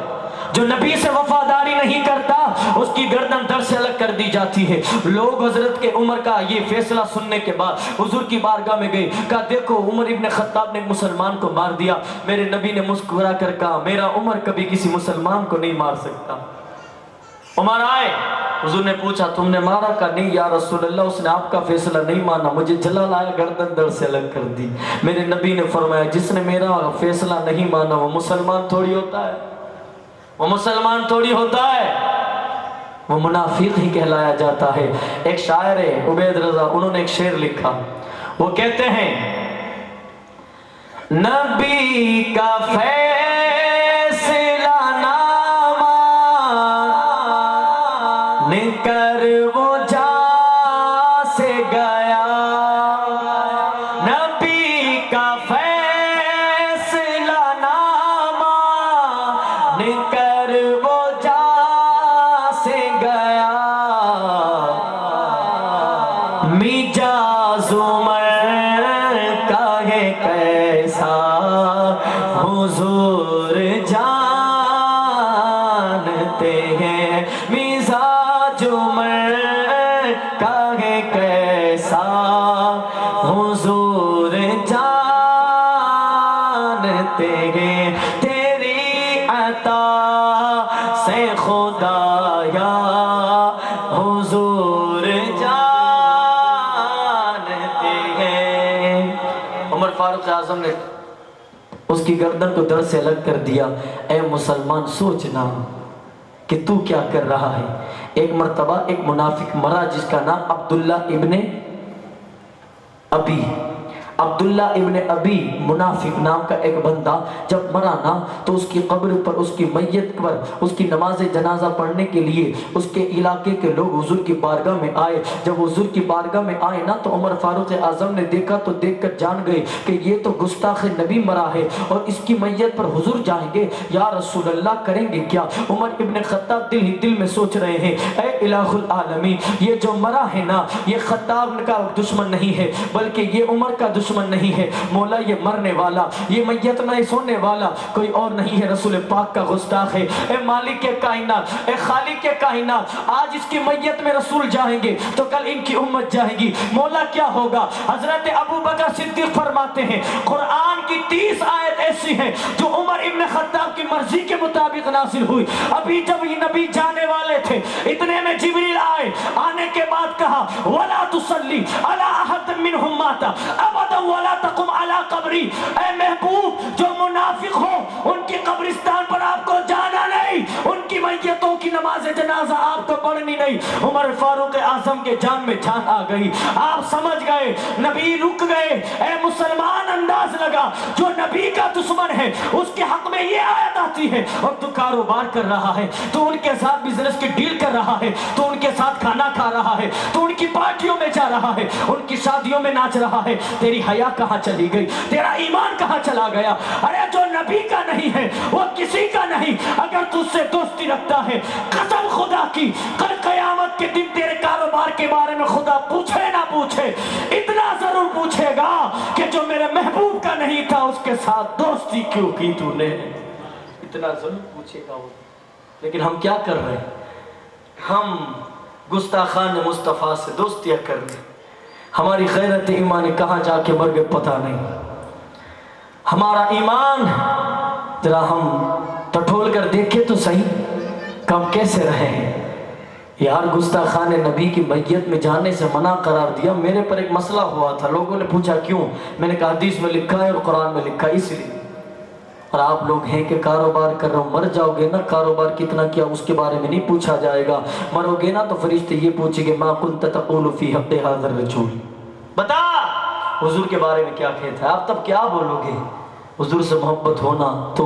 جو نبی سے وفاداری نہیں کرتا اس کی گردن دھڑ سے الگ کر دی جاتی ہے۔ لوگ حضرت کے عمر کا یہ فیصلہ سننے کے بعد حضور کی بارگاہ میں گئے، کہا دیکھو عمر ابن خطاب نے مسلمان کو مار دیا۔ میرے نبی نے مسکرا کر کہا میرا عمر کبھی کسی مسلمان کو نہیں مار سکتا۔ عمر آئے، حضور نے پوچھا تم نے مارا؟ کہا نہیں یا رسول اللہ اس نے آپ کا فیصلہ نہیں مانا، مجھے جلال آیا گردن دھڑ سے الگ کر دی۔ میرے نبی نے فرمایا جس نے میرا فیصلہ نہیں مانا وہ مسلمان تھوڑی ہوتا ہے، وہ مسلمان تھوڑی ہوتا ہے، وہ منافق ہی کہلایا جاتا ہے۔ ایک شاعر ہے عبید رضا، انہوں نے ایک شعر لکھا، وہ کہتے ہیں نبی کا فیصلہ نامہ کر وہ جا سے گیا، نبی کا فیصلہ نامہ کر وہ جا سے گیا، مجاز عمر کا ہے کیسا حضور جانتے ہیں، مزاج عمر کا ہے کیسا حضور جانتے ہیں، تیری عطا سے خدایا حضور جانتے ہیں۔ عمر فاروق اعظم نے اس کی گردن کو در سے الگ کر دیا، اے مسلمان سوچنا کہ تو کیا کر رہا ہے۔ ایک مرتبہ ایک منافق مرا جس کا نام عبداللہ ابن ابی، عبداللہ ابن ابی منافق نام کا ایک بندہ جب مرا نا تو اس کی قبر پر، اس کی میت پر، اس کی نماز جنازہ پڑھنے کے لیے اس کے علاقے کے لوگ حضور کی بارگاہ میں آئے۔ جب حضور کی بارگاہ میں آئے نا تو عمر فاروق اعظم نے دیکھا تو دیکھ کر جان گئے کہ یہ تو گستاخ نبی مرا ہے اور اس کی میت پر حضور جائیں گے، یا رسول اللہ کریں گے کیا؟ عمر ابن خطاب دل ہی دل میں سوچ رہے ہیں، اے الہ العالمین، یہ جو مرا ہے نا یہ خطاب کا دشمن نہیں ہے بلکہ یہ عمر کا دشمن نہیں ہے، مولا یہ مرنے والا، یہ میت میں سونے والا کوئی اور نہیں ہے، رسول پاک کا گستاخ ہے۔ اے مالک کے کائنات، اے خالق کے کائنات، آج اس کی میت میں رسول جائیں گے تو کل ان کی امت جائے گی، مولا کیا ہوگا؟ حضرت ابو بکر صدیق فرماتے ہیں قرآن کی 30 آیت ایسی ہیں جو عمر ابن خطاب کی مرضی کے مطابق نازل ہوئی۔ ابھی جب یہ نبی جانے والے تھے اتنے میں جبریل آئے، آنے کے بعد کہا وَلَا تُصَلِّ عَلَىٰ أَحَدٍ مِّنْهُمْ مَاتَ أَبَدًا وَلَا تَقُمْ عَلَىٰ قَبْرِي، اے محبوب جو منافق ہو ان کی قبرستان پر آپ کو جانا نہیں، ان کی میتوں کی نماز جنازہ آپ کو پڑھنی نہیں۔ عمر فاروق اعظم کے جان میں جان آ گئی، آپ سمجھ گئے، نبی رک گئے۔ اے مسلمان انداز لگا، جو نبی کا دشمن ہے اس کے حق میں یہ آیت آتی ہے اور تو کاروبار کر رہا ہے، تو ان کے ساتھ بزنس کی ڈیل کر رہا ہے، تو ان کے ساتھ کھانا کھا رہا ہے، تو ان کی پارٹیوں میں جا رہا ہے، ان کی شادیوں میں ناچ رہا ہے، تیری حیا کہاں چلی گئی؟ تیرا ایمان کہاں چلا گیا؟ ارے جو نبی کا نہیں ہے وہ کسی کا نہیں، اگر تجھ سے دوستی رکھتا ہے قسم خدا کی کل قیامت کے دن تیرے کاروبار کے بارے میں خدا پوچھے نہ پوچھے اتنا ضرور پوچھے گا کہ جو میرے محبوب کا نہیں تھا اس کے ساتھ دوستی کیوں کی تو نے، اتنا ضرور پوچھے گا وہ۔ لیکن ہم کیا کر رہے ہیں؟ ہم گستاخان مصطفیٰ سے دوستیاں کر رہے ہیں، ہماری غیرت ایمانی کہاں جا کے مر گئے پتہ نہیں۔ ہمارا ایمان ذرا ہم ٹٹول کر دیکھیں تو صحیح، کم کیسے رہے ہیں یار؟ گستاخان نبی کی میت میں جانے سے منع قرار دیا۔ میرے پر ایک مسئلہ ہوا تھا، لوگوں نے پوچھا کیوں؟ میں نے کہا حدیث میں لکھا ہے اور قرآن میں لکھا ہے اس لیے۔ اور آپ لوگ ہیں کہ کاروبار کر رہا ہوں، مر جاؤ گے نا کاروبار کتنا کیا اس کے بارے میں نہیں پوچھا جائے گا، مرو گے نا تو فرشتے یہ پوچھیں گے ما کنت تقول فی حق ھذا الرجل، بتا حضور کے بارے میں کیا کہتا ہے، آپ تب کیا بولو گے؟ حضور سے محبت ہونا تو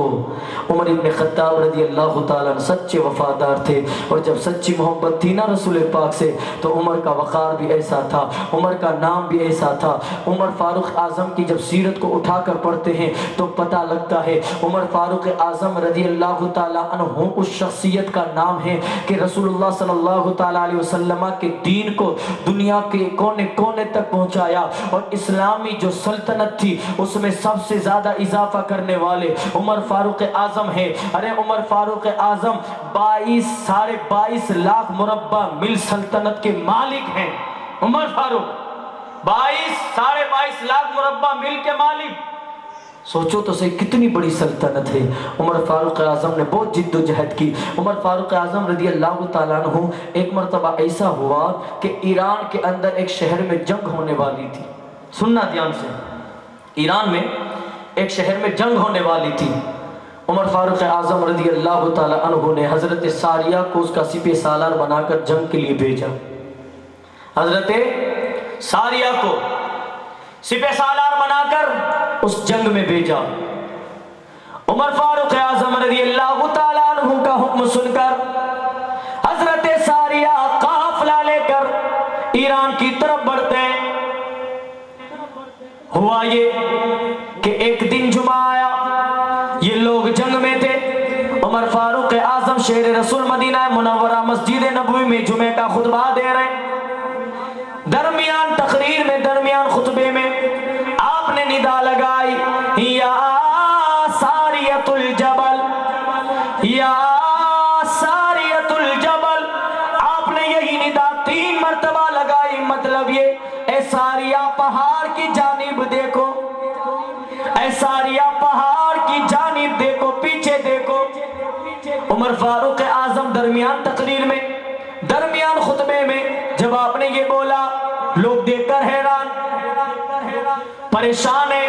عمر ابن خطاب رضی اللہ تعالیٰ سچے وفادار تھے، اور جب سچی محبت تھی نا رسول پاک سے تو عمر کا وقار بھی ایسا تھا، عمر کا نام بھی ایسا تھا۔ عمر فاروق اعظم کی جب سیرت کو اٹھا کر پڑھتے ہیں تو پتہ لگتا ہے عمر فاروق اعظم رضی اللہ تعالیٰ عنہ اس شخصیت کا نام ہے کہ رسول اللہ صلی اللہ تعالیٰ علیہ وسلم کے دین کو دنیا کے کونے کونے تک پہنچایا، اور اسلامی جو سلطنت تھی اس میں سب سے زیادہ اضافہ کرنے والے عمر فاروق اعظم ہے۔ ارے عمر فاروق اعظم 22 لاکھ مربع میل سلطنت کے مالک ہیں۔ عمر فاروق 22 لاکھ مربع میل کے مالک، سوچو تو صحیح کتنی بڑی سلطنت ہے۔ عمر فاروق اعظم نے بہت جد و جہد کی۔ عمر فاروق اعظم رضی اللہ تعالیٰ عنہ ایک مرتبہ ایسا ہوا کہ ایران کے اندر ایک شہر میں جنگ ہونے والی تھی، سننا دھیان سے، ایران میں ایک شہر میں جنگ ہونے والی تھی۔ عمر فاروق اعظم رضی اللہ تعالیٰ عنہ نے حضرت ساریہ کو اس کا سپہ سالار بنا کر جنگ کے لیے بھیجا۔ حضرت ساریہ کو سپہ سالار بنا کر اس جنگ میں بھیجا۔ عمر فاروق اعظم رضی اللہ تعالیٰ عنہ کا حکم سن کر حضرت ساریہ قافلہ لے کر ایران کی طرف بڑھتے ہیں۔ ہوا یہ کہ ایک دن جمعہ آیا، یہ لوگ جنگ میں تھے، عمر فاروق اعظم شہر رسول مدینہ منورہ مسجد نبوی میں جمعہ کا خطبہ دے رہے۔ درمیان تقریر میں، درمیان خطبے میں آپ نے ندا لگائی، یا ساریۃ الجبل، یا ساریۃ الجبل۔ آپ نے یہی ندا 3 مرتبہ لگائی، مطلب یہ اے ساریہ پہاڑ کی جانب دیکھو، اے ساریہ پہاڑ کی جانب دیکھو، پیچھے دیکھو۔ عمر فاروق اعظم درمیان تقریر میں، درمیان خطبے میں جب آپ نے یہ بولا، لوگ دیکھ کر حیران پریشان ہیں۔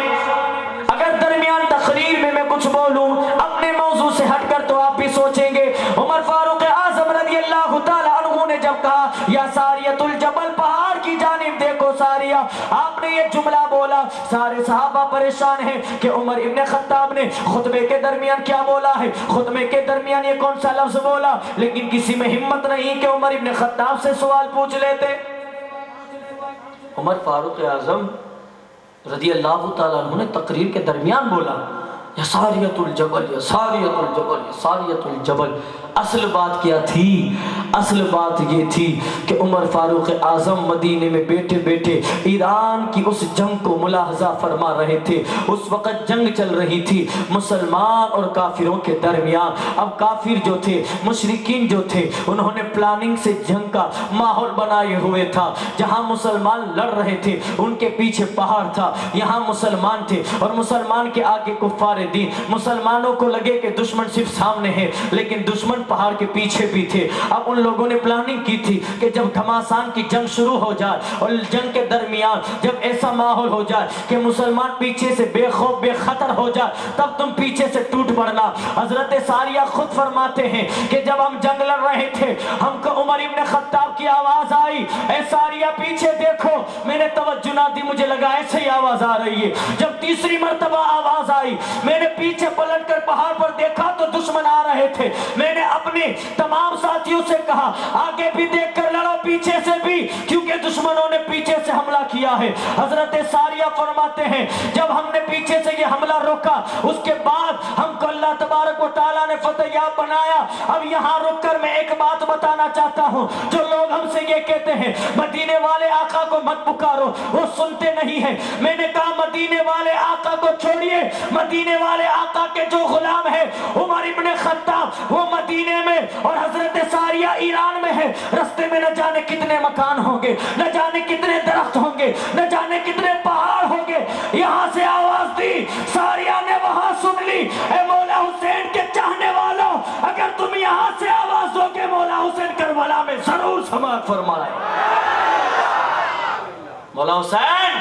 اگر درمیان تقریر میں کچھ بولوں اپنے موضوع سے ہٹ کر تو آپ بھی سوچیں گے عمر فاروق اعظم رضی اللہ تعالیٰ عنہ نے جب کہا یا ساریۃ الجبل، پہاڑ کی جانب دیکھو ساریہ، آپ نے یہ جملہ بولا، سارے صحابہ پریشان ہیں کہ عمر ابن خطاب نے خطبے کے درمیان کیا بولا ہے، خطبے کے درمیان یہ کون سا لفظ بولا، لیکن کسی میں ہمت نہیں کہ عمر ابن خطاب سے سوال پوچھ لیتے۔ عمر فاروق اعظم رضی اللہ تعالیٰ عنہ نے تقریر کے درمیان بولا یا ساریۃ الجبل، یا ساریۃ الجبل، یا ساریۃ الجبل۔ اصل بات کیا تھی؟ اصل بات یہ تھی کہ عمر فاروق اعظم مدینے میں بیٹھے بیٹھے ایران کی اس جنگ کو ملاحظہ فرما رہے تھے۔ اس وقت جنگ چل رہی تھی مسلمان اور کافروں کے درمیان۔ اب کافر جو تھے، مشرکین جو تھے، انہوں نے پلاننگ سے جنگ کا ماحول بنائے ہوئے تھا۔ جہاں مسلمان لڑ رہے تھے ان کے پیچھے پہاڑ تھا، یہاں مسلمان تھے اور مسلمان کے آگے کفار دین۔ مسلمانوں کو لگے کہ دشمن صرف سامنے ہے لیکن دشمن پہاڑ کے پیچھے بھی تھے۔ اب ان لوگوں نے پلاننگ کی تھی کہ جب گھماسان کی جنگ شروع ہو جائے اور جنگ کے درمیان جب ایسا ماحول ہو جائے کہ مسلمان پیچھے سے بے خوف بے خطر ہو جائے تب تم پیچھے سے ٹوٹ پڑنا۔ حضرت ساریہ خود فرماتے ہیں کہ جب ہم جنگ لڑ رہے تھے ہم کو عمر ابن خطاب کی آواز آئی، اے ساریہ پیچھے دیکھو۔ میں نے توجہ نہ دی، مجھے لگا ایسے ہی آواز آ رہی ہے۔ جب تیسری مرتبہ آواز آئی، میں نے پیچھے پلٹ کر پہاڑ پر دیکھا تو دشمن آ رہے تھے۔ میں نے اپنے تمام ساتھیوں سے کہا آگے بھی دیکھ کر لڑو، پیچھے سے بھی، کیونکہ دشمنوں نے پیچھے سے حملہ کیا ہے۔ حضرت ساریہ فرماتے ہیں جب ہم نے پیچھے سے یہ حملہ روکا اس کے بعد ہم کو اللہ تبارک و تعالیٰ نے فتح یاب بنایا۔ اب یہاں رک کر میں ایک بات بتانا چاہتا ہوں، جو لوگ ہم سے یہ کہتے ہیں مدینے والے آقا کو مت پکارو، وہ سنتے نہیں ہیں۔ میں نے کہا مدینے والے آقا کو چھوڑیے، مدینے والے آقا کے جو غلام ہے عمر ابن خطاب وہ مدینے میں اور حضرت ساریہ ایران میں ہے۔ رستے میں نہ جانے کتنے مکان ہوں گے، نہ جانے کتنے درخت ہوں گے، نہ جانے کتنے پہاڑ ہوں گے۔ یہاں سے آواز دی، ساریہ نے وہاں سن لی۔ اے مولا حسین کے چاہنے والوں، اگر تم یہاں سے آواز دو کہ مولا حسین کربلا میں ضرور سماعت فرمائے، مولا حسین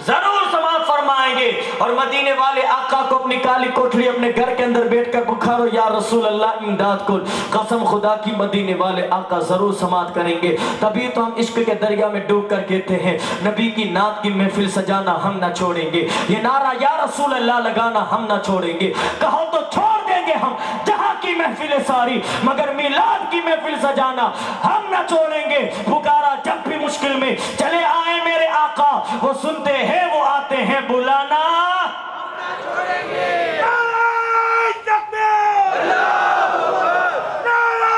ضرور سماعت فرمائیں گے۔ اور مدینے والے آقا کو اپنی کالی کوٹھڑی اپنے گھر کے اندر بیٹھ کر پکارو یا رسول اللہ امداد کن، قسم خدا کی مدینے والے آقا ضرور سماعت کریں گے۔ تبھی تو ہم عشق کے دریا میں ڈوب کر کہتے ہیں نبی کی نعت کی محفل سجانا ہم نہ چھوڑیں گے، یہ نعرہ یا رسول اللہ لگانا ہم نہ چھوڑیں گے۔ کہو تو چھوڑ دیں گے ہم جہاں کی محفل ساری، مگر میلاد کی محفل سجانا ہم نہ چھوڑیں گے۔ پکارا جب بھی مشکل میں چلے آئے میرے آقا، وہ سنتے ہیں وہ آتے ہیں بلانا ہم نہ چھوڑیں گے۔ نعرہ تکبیر، اللہ اکبر، نعرہ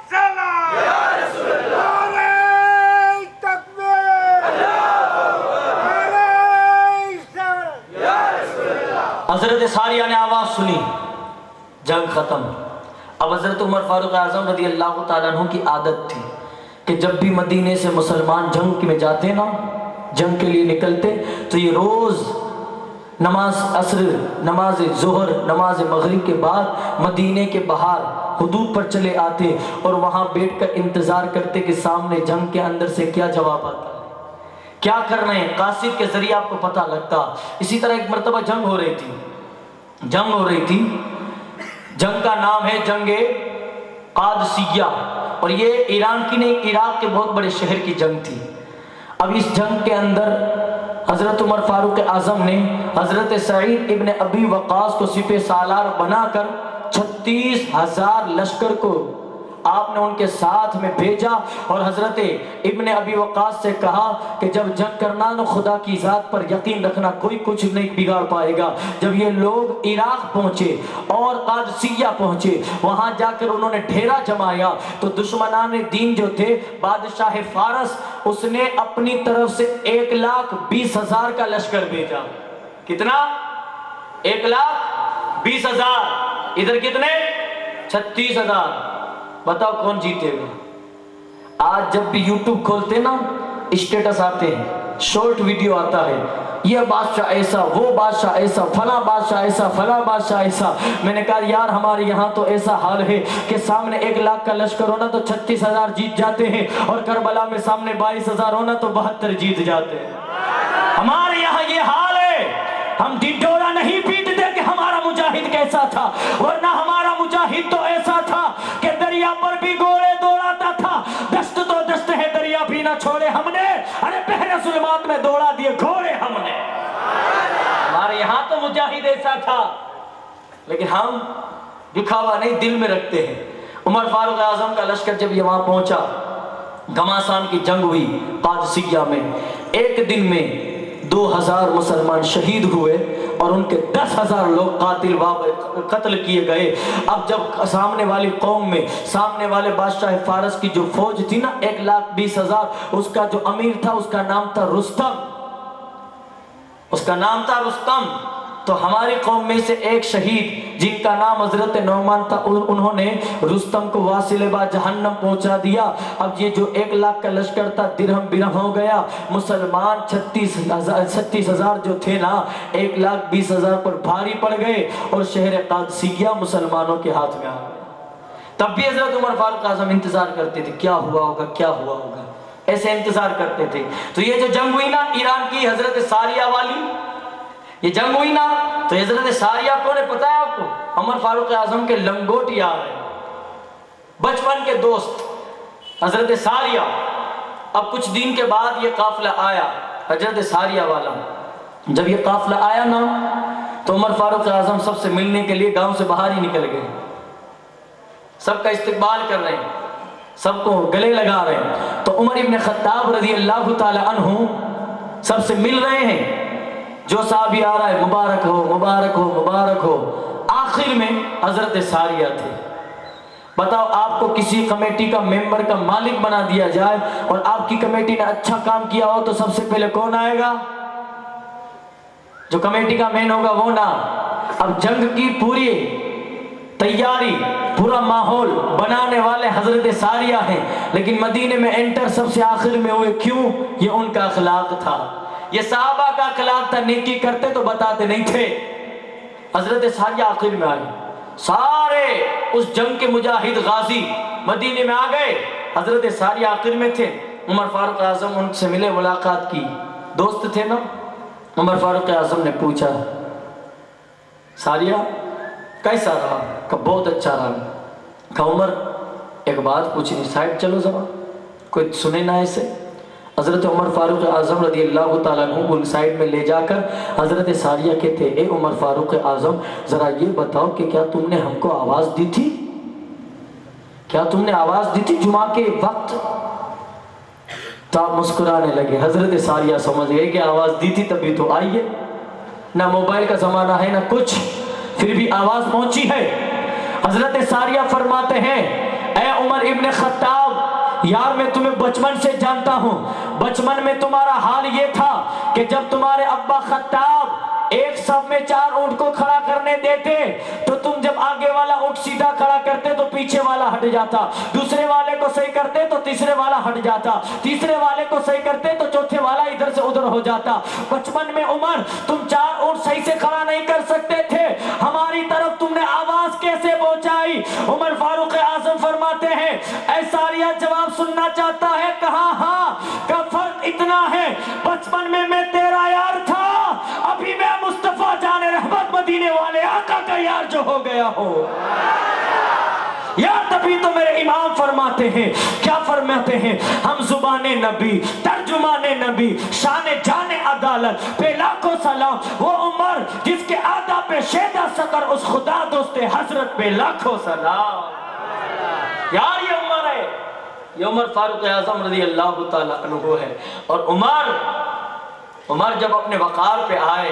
سلام یا رسول اللہ، نعرہ تکبیر، اللہ اکبر، نعرہ سلام یا رسول اللہ۔ حضرت ساریہ نے آواز سنی، جنگ ختم۔ اب حضرت عمر فاروق اعظم رضی اللہ تعالیٰ عنہ کی عادت تھی کہ جب بھی مدینے سے مسلمان جنگ میں جاتے نا، جنگ کے لیے نکلتے تو یہ روز نماز عصر، نماز ظہر، نماز مغرب کے بعد مدینے کے باہر حدود پر چلے آتے اور وہاں بیٹھ کر انتظار کرتے کہ سامنے جنگ کے اندر سے کیا جواب آتا ہے، کیا کر رہے ہیں، قاصد کے ذریعے آپ کو پتہ لگتا۔ اسی طرح ایک مرتبہ جنگ ہو رہی تھی، جنگ کا نام ہے جنگ قادسیہ، اور یہ ایران کی نہیں، عراق کے بہت بڑے شہر کی جنگ تھی۔ اب اس جنگ کے اندر حضرت عمر فاروق اعظم نے حضرت سعید ابن ابی وقاص کو سپہ سالار بنا کر 36,000 لشکر کو آپ نے ان کے ساتھ میں بھیجا، اور حضرت ابن ابی وقاص سے کہا کہ جب جنگ کرنا تو خدا کی ذات پر یقین رکھنا، کوئی کچھ نہیں بگاڑ پائے گا۔ جب یہ لوگ عراق پہنچے اور قادسیہ پہنچے، وہاں جا کر انہوں نے ڈھیرا جمایا تو دشمنان دین جو تھے، بادشاہ فارس، اس نے اپنی طرف سے 1,20,000 کا لشکر بھیجا۔ کتنا؟ 1,20,000۔ ادھر کتنے؟ 36,000۔ بتاؤ کون جیتے گا؟ آج جب بھی یوٹیوب کھولتے نا، اسٹیٹس آتے ہیں، شارٹ ویڈیو آتا ہے، یہ بادشاہ ایسا، وہ بادشاہ ایسا، فلاں بادشاہ ایسا، فلاں بادشاہ ایسا۔ میں نے کہا یار ہمارے یہاں تو ایسا حال ہے کہ سامنے 1,00,000 کا لشکر ہونا تو 36,000 جیت جاتے ہیں، اور کربلا میں سامنے 22,000 ہونا تو 72 جیت جاتے ہیں۔ ہمارے یہاں یہ حال ہے۔ ہم ڈنڈورا نہیں پیٹتے کہ ہمارا مجاہد کیسا تھا، ورنہ ہمارا مجاہد تو ایسا تھا کہ دریا پر بھی گھوڑے دوڑاتا تھا۔ دشت تو دشت ہے، دریا بھی نہ چھوڑے ہم نے، ارے بحر ظلمات میں دوڑا دیے گھوڑے ہم نے۔ ہمارے یہاں تو مجاہد ایسا تھا، لیکن ہم دکھاوا نہیں دل میں رکھتے ہیں۔ عمر فاروق اعظم کا لشکر جب یہ وہاں پہنچا، گھماسان کی جنگ ہوئی قادسیہ میں، ایک دن میں 2,000 مسلمان شہید ہوئے اور ان کے 10,000 لوگ قتل کیے گئے۔ اب جب سامنے والی قوم میں، سامنے والے بادشاہ فارس کی جو فوج تھی نا 1,20,000، اس کا جو امیر تھا اس کا نام تھا رستم، اس کا نام تھا رستم۔ تو ہماری قوم میں سے ایک شہید جن کا نام حضرت نعمان تھا، انہوں نے رستم کو واصل با جہنم پہنچا دیا۔ اب یہ جو 1,00,000 کا لشکر تھا درہم برہم ہو گیا۔ مسلمان 36,000 جو تھے نا 1,20,000 پر بھاری پڑ گئے، اور شہر قادسیہ مسلمانوں کے ہاتھ میں آ گیا۔ تب بھی حضرت عمر فاروق اعظم انتظار کرتے تھے، کیا ہوا ہوگا کیا ہوا ہوگا، ایسے انتظار کرتے تھے۔ تو یہ جو جنگ ہوئی نا ایران کی حضرت ساریہ والی، یہ جنگ ہوئی نا، تو حضرت ساریہ کو نے پتا ہے آپ کو، عمر فاروق اعظم کے لنگوٹ یار ہیں، بچپن کے دوست حضرت ساریہ۔ اب کچھ دن کے بعد یہ قافلہ آیا حضرت ساریہ والا۔ جب یہ قافلہ آیا نا تو عمر فاروق اعظم سب سے ملنے کے لیے گاؤں سے باہر ہی نکل گئے، سب کا استقبال کر رہے ہیں، سب کو گلے لگا رہے ہیں۔ تو عمر ابن خطاب رضی اللہ تعالی عنہ سب سے مل رہے ہیں، جو صحابی آ رہا ہے مبارک ہو مبارک ہو مبارک ہو۔ آخر میں حضرت ساریہ تھے۔ بتاؤ آپ کو کسی کمیٹی کا ممبر کا مالک بنا دیا جائے اور آپ کی کمیٹی نے اچھا کام کیا ہو تو سب سے پہلے کون آئے گا؟ جو کمیٹی کا مین ہوگا وہ نا۔ اب جنگ کی پوری تیاری، پورا ماحول بنانے والے حضرت ساریہ ہیں، لیکن مدینے میں انٹر سب سے آخر میں ہوئے۔ کیوں؟ یہ ان کا اخلاق تھا، یہ صحابہ کا اخلاق تھا، نیکی کرتے تو بتاتے نہیں تھے۔ حضرت ساریہ آخر میں آئے، سارے اس جنگ کے مجاہد غازی مدینے میں آ گئے، حضرت ساریہ آخر میں تھے۔ عمر فاروق اعظم ان سے ملے، ملاقات کی، دوست تھے نا۔ عمر فاروق اعظم نے پوچھا ساریہ کیسا رہا؟ کہ بہت اچھا رہا۔ کہ عمر ایک بات پوچھنی، سائڈ چلو ذرا، کوئی سنے نہ ایسے۔ حضرت عمر فاروق اعظم رضی اللہ تعالیٰ عنہ ان سائڈ میں لے جا کر حضرت ساریہ کہتے، اے عمر فاروق اعظم ذرا یہ بتاؤ کہ کیا تم نے ہم کو آواز دی تھی؟ کیا تم نے آواز دی تھی جمعہ کے وقت؟ تو آپ مسکرانے لگے۔ حضرت ساریہ سمجھ گئے کہ آواز دی تھی تبھی تو آئیے، نہ موبائل کا زمانہ ہے نہ کچھ، پھر بھی آواز پہنچی ہے۔ حضرت ساریہ فرماتے ہیں، اے عمر ابن خطاب، یار میں تمہیں بچپن سے جانتا ہوں، بچپن میں تمہارا حال یہ تھا کہ جب تمہارے ابا خطاب ایک صف میں 4 اونٹ کو کھڑا کرنے دیتے تو تم جب آگے والا اونٹ سیدھا کھڑا کرتے تو پیچھے والا ہٹ جاتا، دوسرے والے کو صحیح کرتے تو تیسرے والا ہٹ جاتا، تیسرے والے کو صحیح کرتے تو چوتھے والا ادھر سے ادھر ہو جاتا۔ بچپن میں عمر تم 4 اونٹ صحیح سے کھڑا نہیں کر سکتے تھے، ہماری طرف تم نے آواز کیسے پہنچائی؟ عمر فاروق اعظم فرماتے ہیں، اے ساریہ جواب سننا چاہتا ہے؟ کہا ہاں۔ کا فرق اتنا ہے، بچپن میں میں تیرا یار تھا، ابھی میں مصطفیٰ جان رحمت مدینے والے آقا کا یار جو ہو گیا ہو یا تبھی تو میرے امام فرماتے ہیں، کیا فرماتے ہیں؟ ہم زبان نبی ترجمہ ترجمان نبی، شان جان عدالت پہ لاکھوں سلام، وہ عمر جس کے آدھا پہ شیدہ سقر، اس خدا دوست حضرت پہ لاکھوں سلام۔ یار یہ عمر ہے، یہ عمر فاروق اعظم رضی اللہ تعالیٰ عنہ ہے۔ اور عمر جب اپنے وقار پہ آئے،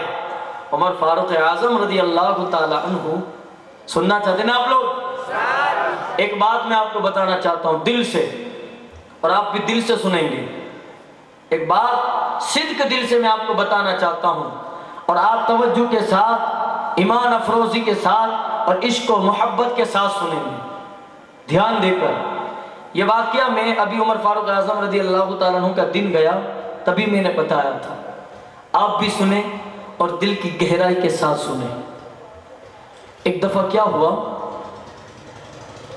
عمر فاروق اعظم رضی اللہ تعالیٰ عنہ، سننا چاہتے نا آپ لوگ؟ ایک بات میں آپ کو بتانا چاہتا ہوں دل سے، اور آپ بھی دل سے سنیں گے۔ ایک بات صدق دل سے میں آپ کو بتانا چاہتا ہوں، اور آپ توجہ کے ساتھ، ایمان افروزی کے ساتھ اور عشق و محبت کے ساتھ سنیں گے، دھیان دے کر۔ یہ واقعہ میں ابھی عمر فاروق اعظم رضی اللہ تعالیٰ عنہ کا دن گیا، تبھی میں نے بتایا تھا، آپ بھی سنیں اور دل کی گہرائی کے ساتھ سنیں۔ ایک دفعہ کیا ہوا،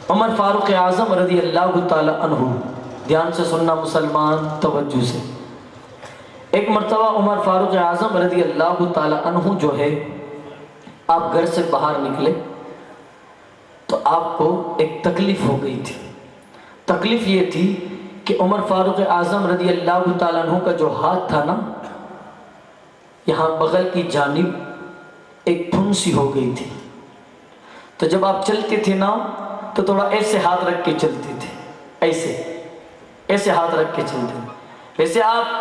عمر فاروق اعظم رضی اللہ تعالیٰ عنہ، دھیان سے سننا مسلمان، توجہ سے۔ ایک مرتبہ عمر فاروق اعظم رضی اللہ تعالیٰ عنہ جو ہے، آپ گھر سے باہر نکلے تو آپ کو ایک تکلیف ہو گئی تھی۔ تکلیف یہ تھی کہ عمر فاروق اعظم رضی اللہ تعالیٰ عنہ کا جو ہاتھ تھا نا، یہاں بغل کی جانب ایک پھنسی ہو گئی تھی۔ تو جب آپ چلتے تھے نا تو تھوڑا ایسے ہاتھ رکھ کے چلتے تھے، ایسے ہاتھ رکھ کے چلتے تھے۔ ویسے آپ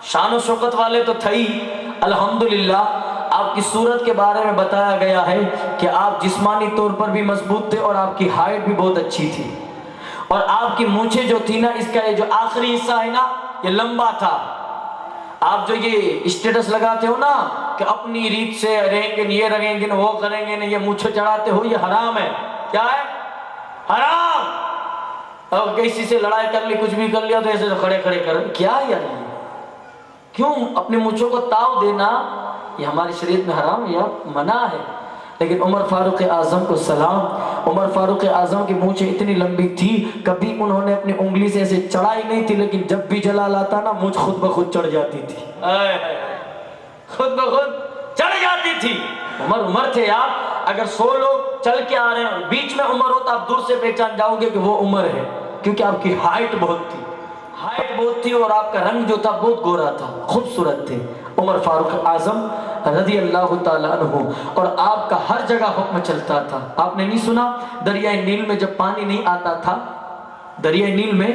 شان و شوکت والے تو تھے ہی، الحمدللہ آپ کی صورت کے بارے میں بتایا گیا ہے کہ آپ جسمانی طور پر بھی مضبوط تھے اور آپ کی ہائٹ بھی بہت اچھی تھی، اور آپ کی مونچھیں جو تھی نا، اس کا یہ جو آخری حصہ ہے نا، یہ لمبا تھا۔ آپ جو یہ اسٹیٹس لگاتے ہو نا کہ اپنی ریت سے رہیں گے، یہ رہیں گے، وہ کریں گے، یہ مونچھیں چڑھاتے ہو، یہ حرام ہے۔ کیا ہے؟ حرام۔ اور کسی سے لڑائی کر لی، کچھ بھی کر لیا تو ایسے کھڑے کر، کیا ہے یار یہ؟ کیوں اپنی مونچھوں کو تاؤ دینا؟ یہ ہماری شریعت میں حرام یا منع ہے۔ لیکن عمر فاروق اعظم کو سلام، عمر فاروق اعظم کی مونچھیں اتنی لمبی تھی، کبھی انہوں نے اپنی انگلی سے ایسے چڑھائی نہیں تھی، لیکن جب بھی جلال آتا نا، مونچھ خود بخود چڑھ جاتی تھی، خود بخود چڑھ جاتی تھی۔ عمر تھے یار۔ اگر 100 لوگ چل کے آ رہے ہیں، بیچ میں عمر ہوتا، آپ دور سے پہچان جاؤ گے کہ وہ عمر ہے، کیونکہ آپ کی ہائٹ بہت تھی اور آپ کا رنگ جو تھا بہت گورا تھا، خوبصورت تھے عمر فاروق اعظم رضی اللہ تعالیٰ عنہ۔ اور آپ کا ہر جگہ حکم چلتا تھا۔ آپ نے نہیں سنا دریائے نیل میں جب پانی نہیں آتا تھا، دریائے نیل میں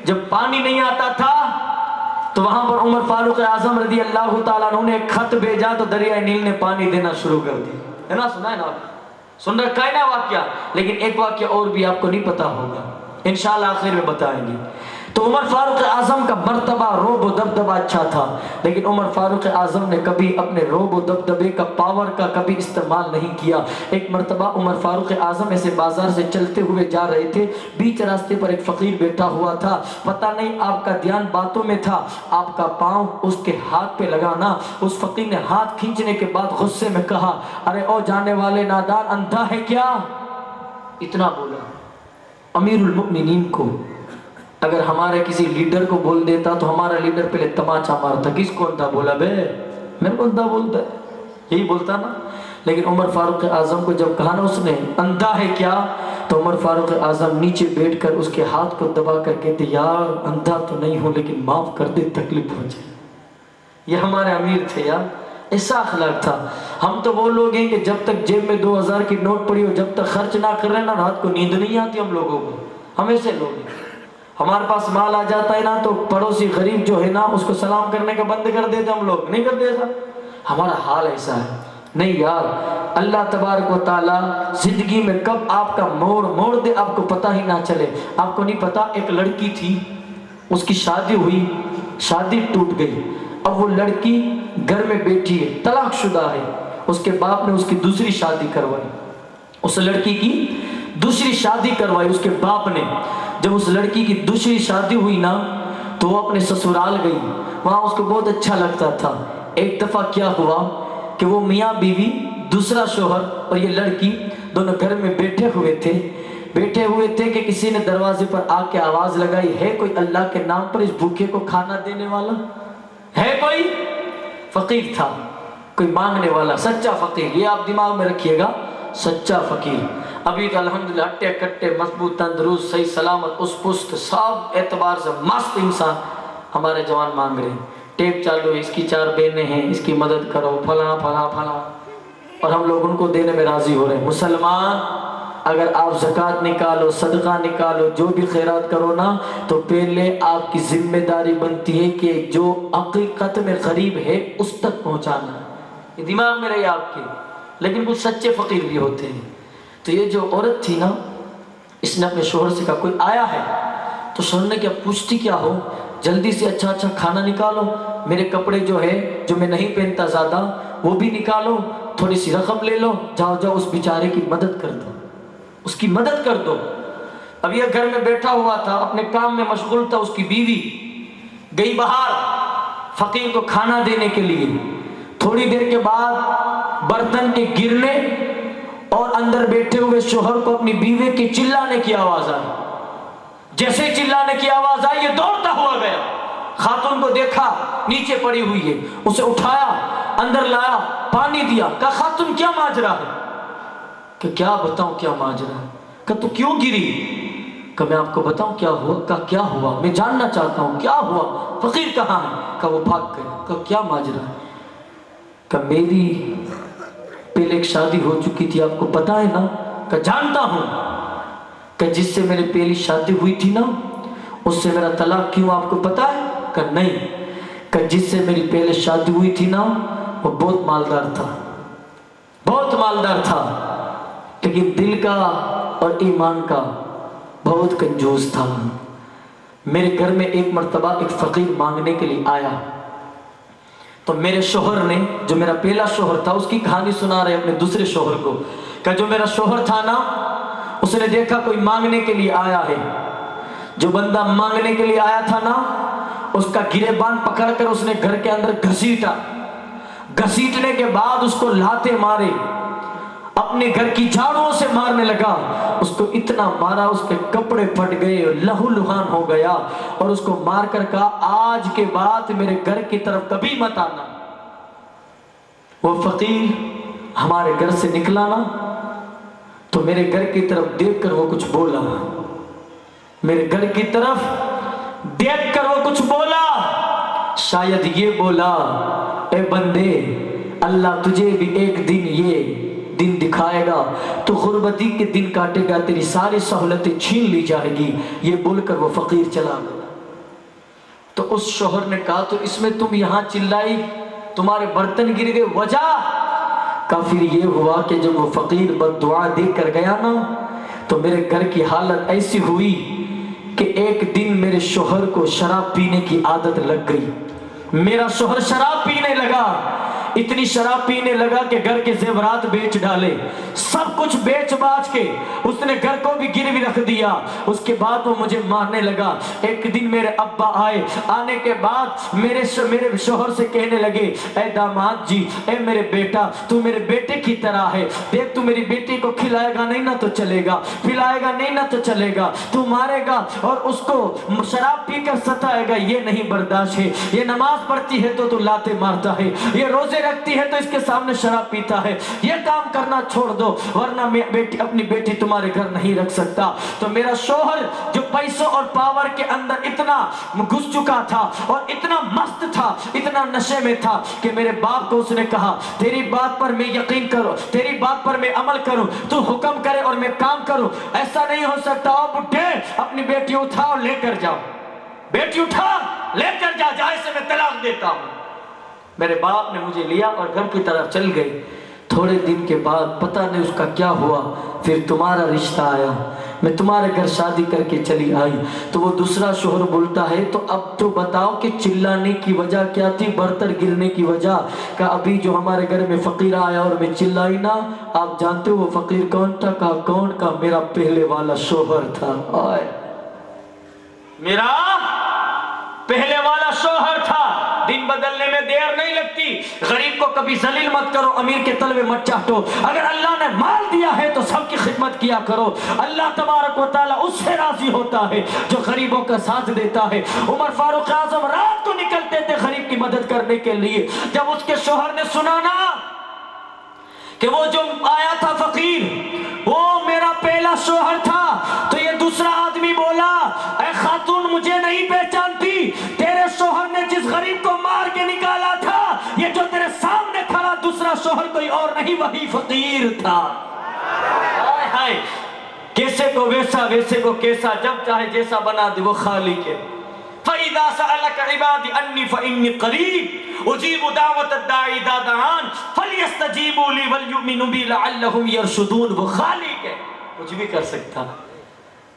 جب پانی نہیں آتا تھا تو وہاں پر عمر فاروق اعظم رضی اللہ تعالیٰ عنہ نے ایک خط بھیجا تو دریائے نیل نے پانی دینا شروع کر دی، ہے نا؟ سنا ہے نا آپ، سن رکھا ہے نا واقعہ۔ لیکن ایک واقعہ اور بھی آپ کو نہیں پتا ہوگا، انشاءاللہ آخر میں بتائیں گے۔ تو عمر فاروق اعظم کا مرتبہ روب و دبدبہ اچھا تھا، لیکن عمر فاروق اعظم نے کبھی اپنے روب و دبدبے کا، پاور کا کبھی استعمال نہیں کیا۔ ایک مرتبہ عمر فاروق اعظم ایسے بازار سے چلتے ہوئے جا رہے تھے، بیچ راستے پر ایک فقیر بیٹھا ہوا تھا، پتہ نہیں آپ کا دھیان باتوں میں تھا، آپ کا پاؤں اس کے ہاتھ پہ لگانا۔ اس فقیر نے ہاتھ کھینچنے کے بعد غصے میں کہا، ارے او جانے والے نادان، اندھا ہے کیا؟ اتنا بولا۔ امیر المؤمنین کو اگر ہمارے کسی لیڈر کو بول دیتا تو ہمارا لیڈر پہلے تماچا مارتا، کس کو اندھا بولا بے؟ میرے کو اندھا بولتا ہے، یہی بولتا نا۔ لیکن عمر فاروق اعظم کو جب کہا نا اس نے اندھا ہے کیا، تو عمر فاروق اعظم نیچے بیٹھ کر اس کے ہاتھ کو دبا کر کہتے، یار اندھا تو نہیں ہوں لیکن معاف کر دے، تکلیف ہو جائے۔ یہ ہمارے امیر تھے یار، ایسا اخلاق تھا۔ ہم تو وہ لوگ ہیں کہ جب تک جیب میں 2000 کی نوٹ پڑی ہو، جب تک خرچ نہ کر رہے نا، رات کو نیند نہیں آتی ہم لوگوں کو۔ ہم ایسے لوگ ہیں، ہمارے پاس مال آ جاتا ہے نا تو پڑوسی غریب جو ہے نا اس کو سلام کرنے کا بند کر دیتے، ہم لوگ نہیں کرتے ایسا۔ ہمارا حال ایسا ہے نہیں یار۔ اللہ تبارک و تعالیٰ زندگی میں کب آپ کا موڑ دے آپ کو پتہ ہی نہ چلے۔ آپ کو نہیں پتا، ایک لڑکی تھی، اس کی شادی ہوئی، شادی ٹوٹ گئی، اب وہ لڑکی گھر میں بیٹھی ہے، طلاق شدہ ہے، اس کے باپ نے اس کی دوسری شادی کروائی، اس لڑکی کی دوسری شادی کروائی اس کے باپ نے۔ جب اس لڑکی کی دوسری شادی ہوئی نا تو وہ اپنے سسرال گئی، وہاں اس کو بہت اچھا لگتا تھا۔ ایک دفعہ کیا ہوا کہ وہ میاں بیوی، دوسرا شوہر اور یہ لڑکی دونوں گھر میں بیٹھے ہوئے تھے کہ کسی نے دروازے پر آ کے آواز لگائی، ہے کوئی اللہ کے نام پر اس بھوکے کو کھانا دینے والا؟ ہے کوئی؟ فقیر تھا، کوئی مانگنے والا، سچا فقیر، یہ آپ دماغ میں رکھیے گا، سچا فقیر۔ ابھی تو الحمدللہ ہٹے کٹے، مضبوط، تندرست، صحیح سلامت، اس پست، سب اعتبار سے مست انسان، ہمارے جوان مانگ رہے ہیں ٹیپ چالو ہے، اس کی 4 بہنیں ہیں، اس کی مدد کرو، پھلاں پھلاں پھلاں، اور ہم لوگ ان کو دینے میں راضی ہو رہے ہیں۔ مسلمان اگر آپ زکوٰۃ نکالو، صدقہ نکالو، جو بھی خیرات کرو نا، تو پہلے آپ کی ذمہ داری بنتی ہے کہ جو حقیقت میں غریب ہے اس تک پہنچانا ہے۔ یہ دماغ میں رہے آپ کے۔ لیکن کچھ سچے فقیر بھی ہوتے ہیں۔ تو یہ جو عورت تھی نا، اس نے اپنے شوہر سے کہا کوئی آیا ہے؟ تو شوہر نے کیا پوچھتی کیا ہو، جلدی سے اچھا اچھا کھانا نکالو، میرے کپڑے جو ہے جو میں نہیں پہنتا زیادہ وہ بھی نکالو، تھوڑی سی رقم لے لو، جاؤ جاؤ اس بیچارے کی مدد کر دو، اس کی مدد کر دو۔ اب یہ گھر میں بیٹھا ہوا تھا، اپنے کام میں مشغول تھا، اس کی بیوی گئی باہر فقیر کو کھانا دینے کے لیے۔ تھوڑی دیر کے بعد برتن کے گرنے اور اندر بیٹھے ہوئے شوہر کو اپنی بیوی کے چلانے کی آواز آئی۔ جیسے چلانے کی آواز آئی یہ دوڑتا ہوا گیا، خاتون کو دیکھا نیچے پڑی ہوئی ہے، اسے اٹھایا، اندر لایا، پانی دیا، کہا خاتون کیا ماجرا ہے؟ کہ کیا بتاؤں کیا ماجرا ہے؟ کہ تو کیوں گری؟ کہ میں آپ کو بتاؤں کیا ہوا؟ کہ کیا ہوا؟ میں جاننا چاہتا ہوں کیا ہوا، فقیر کہاں ہے؟ کہ وہ بھاگ گئے۔ کہ کیا ماجرا ہے؟ کہ میری پہلے ایک شادی ہو چکی تھی، آپ کو پتا ہے نا؟ کہ جانتا ہوں۔ کہ جس سے میری پہلی شادی ہوئی تھی نا اس سے میرا طلاق کیوں آپ کو پتا ہے؟ کہ نہیں۔ کہ جس سے میری پہلے شادی ہوئی تھی نا وہ بہت مالدار تھا، بہت مالدار تھا، لیکن دل کا اور ایمان کا بہت کنجوس تھا۔ میرے گھر میں ایک مرتبہ ایک فقیر مانگنے کے لیے آیا، تو میرے شوہر نے، جو میرا پہلا شوہر تھا، اس کی کہانی سنا رہے اپنے دوسرے شوہر کو، کہ جو میرا شوہر تھا نا اس نے دیکھا کوئی مانگنے کے لیے آیا ہے، جو بندہ مانگنے کے لیے آیا تھا نا اس کا گریبان پکڑ کر اس نے گھر کے اندر گھسیٹا، گھسیٹنے کے بعد اس کو لاتے مارے، اپنے گھر کی جھاڑوؤں سے مارنے لگا، اس کو اتنا مارا اس کے کپڑے پھٹ گئے، لہو لہان ہو گیا، اور اس کو مار کر کہا آج کے بعد میرے گھر کی طرف کبھی مت آنا۔ وہ فقیر ہمارے گھر سے نکلا نا تو میرے گھر کی طرف دیکھ کر وہ کچھ بولا، میرے گھر کی طرف دیکھ کر وہ کچھ بولا، شاید یہ بولا اے بندے اللہ تجھے بھی ایک دن یہ دن دکھائے گا تو غربتی کے دن کاٹے گا، تیری ساری سہولتیں چھین لی جائے گی۔ یہ بول کر وہ فقیر چلا گیا۔ تو اس شوہر نے کہا تو اس میں تم یہاں چلائی، تمہارے برتن گر گئے، وجہ؟ کا پھر یہ ہوا کہ جب وہ فقیر بد دعا دے کر گیا نا تو میرے گھر کی حالت ایسی ہوئی کہ ایک دن میرے شوہر کو شراب پینے کی عادت لگ گئی، میرا شوہر شراب پینے لگا، اتنی شراب پینے لگا کہ گھر کے زیورات بیچ ڈالے، سب کچھ بیچ باچ کے اس نے گھر کو بھی گروی رکھ دیا۔ اس کے بعد وہ مجھے مارنے لگا۔ ایک دن میرے ابا آئے، آنے کے بعد میرے شوہر سے کہنے لگے اے داماد جی، اے میرے بیٹا، تو میرے بیٹے کی طرح ہے، دیکھ تو میری بیٹی کو کھلائے گا نہیں نہ تو چلے گا، پلائے گا نہیں نہ تو چلے گا، تو مارے گا اور اس کو شراب پی کر ستائے گا، یہ نہیں برداشت ہے۔ یہ نماز پڑھتی ہے تو لاتے مارتا ہے، یہ روزے رکھتی ہے تو اس کے سامنے شراب پیتا ہے، یہ کام کرنا چھوڑ دو ورنہ میں اپنی بیٹی تمہارے گھر نہیں رکھ سکتا۔ تو میرا شوہر جو پیسوں اور پاور کے اندر اتنا گھس چکا تھا اور اتنا مست تھا، اتنا نشے میں تھا کہ میرے باپ کو اس نے کہا تیری بات پر میں یقین کروں، تیری بات پر میں عمل کروں، تو حکم کرے اور میں کام کروں، ایسا نہیں ہو سکتا۔ او بڈھے اپنی بیٹی اٹھاؤ لے کر جاؤ، بیٹی اٹھا لے کر جا، جائے سے میں طلاق دیتا ہوں۔ میرے باپ نے مجھے لیا اور گھر کی طرف چل گئے۔ تھوڑے دن کے بعد پتہ نہیں اس کا کیا ہوا، پھر تمہارا رشتہ آیا، میں تمہارے گھر شادی کر کے چلی آئی۔ تو وہ دوسرا شوہر بولتا ہے تو اب تو بتاؤ کہ چلانے کی وجہ کیا تھی، برتن گرنے کی وجہ؟ کہ ابھی جو ہمارے گھر میں فقیر آیا اور میں چلائی نا، آپ جانتے ہو وہ فقیر کون تھا؟ کہا کون؟ کا میرا پہلے والا شوہر تھا۔ آئے میرا پہلے والا شوہر تھا۔ دن بدلنے میں دیر نہیں لگتی۔ غریب کو کبھی ذلیل مت کرو، امیر کے تلوے مت چاٹو۔ اگر اللہ نے مال دیا ہے تو سب کی خدمت کیا کرو۔ اللہ تبارک و تعالیٰ اس سے راضی ہوتا ہے جو غریبوں کا ساتھ دیتا ہے۔ عمر فاروق اعظم رات کو نکلتے تھے غریب کی مدد کرنے کے لیے۔ جب اس کے شوہر نے سنا نا کہ وہ جو آیا تھا فقیر وہ میرا پہلا شوہر تھا، تو یہ دوسرا آدمی بولا اے خاتون مجھے نہیں پہچانتی، تیرے شوہر دوسرا شوہر کوئی اور نہیں وہی فقیر تھا. ہائے ہائے کیسے کو ویسا ویسے کو کیسا جب چاہے جیسا بنا دے وہ خالق ہے. فَإِذَا سَأَلَكَ عِبَادِ أَنِّي فَإِنِّي قَرِيبٌ أُجِيبُ دَعْوَةَ الدَّاعِ إِذَا دَعَانِ فَلْيَسْتَجِيبُوا لِي وَلْيُؤْمِنُوا بِي لَعَلَّهُمْ يَرْشُدُونَ. وہ خالق ہے کچھ بھی کر سکتا,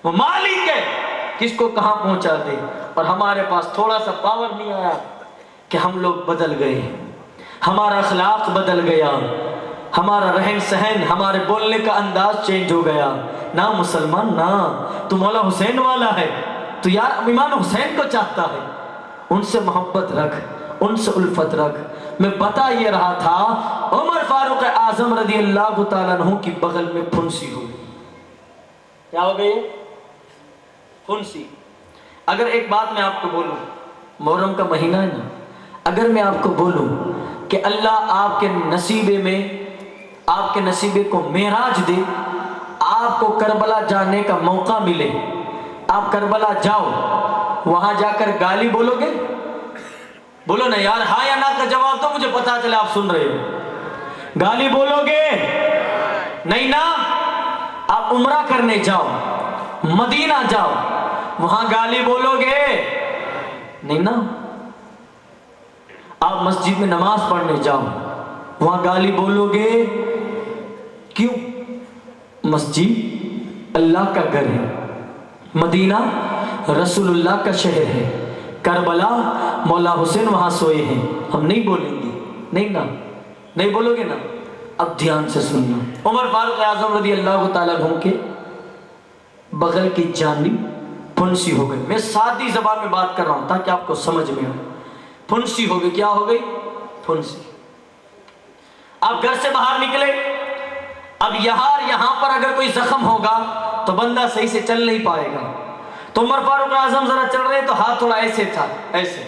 وہ مالک ہے کس کو کہاں پہنچا دے. اور ہمارے پاس تھوڑا سا پاور نہیں آیا کہ ہم لوگ بدل گئے, ہمارا اخلاق بدل گیا, ہمارا رہن سہن, ہمارے بولنے کا انداز چینج ہو گیا. نہ مسلمان نہ, تو مولا حسین والا ہے, تو یار امام حسین کو چاہتا ہے, ان سے محبت رکھ, ان سے الفت رکھ. میں بتا یہ رہا تھا عمر فاروق اعظم رضی اللہ تعالیٰ عنہ کی بغل میں پھنسی ہو. کیا ہو گئی؟ پھنسی. اگر ایک بات میں آپ کو بولوں, محرم کا مہینہ ہے نا, اگر میں آپ کو بولوں کہ اللہ آپ کے نصیبے میں, آپ کے نصیبے کو معراج دے, آپ کو کربلا جانے کا موقع ملے, آپ کربلا جاؤ, وہاں جا کر گالی بولو گے؟ بولو نا یار, ہاں یا نا کا جواب تو مجھے پتا چلے آپ سن رہے ہو. گالی بولو گے؟ نہیں نا. آپ عمرہ کرنے جاؤ, مدینہ جاؤ, وہاں گالی بولو گے؟ نہیں نا. آپ مسجد میں نماز پڑھنے جاؤ, وہاں گالی بولو گے؟ کیوں؟ مسجد اللہ کا گھر ہے, مدینہ رسول اللہ کا شہر ہے, کربلا مولا حسین وہاں سوئے ہیں. ہم نہیں بولیں گے؟ نہیں نا, نہیں بولو گے نا. اب دھیان سے سننا, عمر فاروق اعظم رضی اللہ تعالیٰ عنہ کے بغل کی جانب پھنسی ہو گئی. میں سادی زبان میں بات کر رہا ہوں تاکہ آپ کو سمجھ میں آئے. پھنسی ہو گئی. کیا ہو گئی؟ پھنسی. آپ گھر سے باہر نکلے, اب یہاں پر اگر کوئی زخم ہوگا تو بندہ صحیح سے چل نہیں پائے گا. تو عمر فاروق اعظم ذرا چل رہے تو ہاتھ تھوڑا ایسے تھا, ایسے.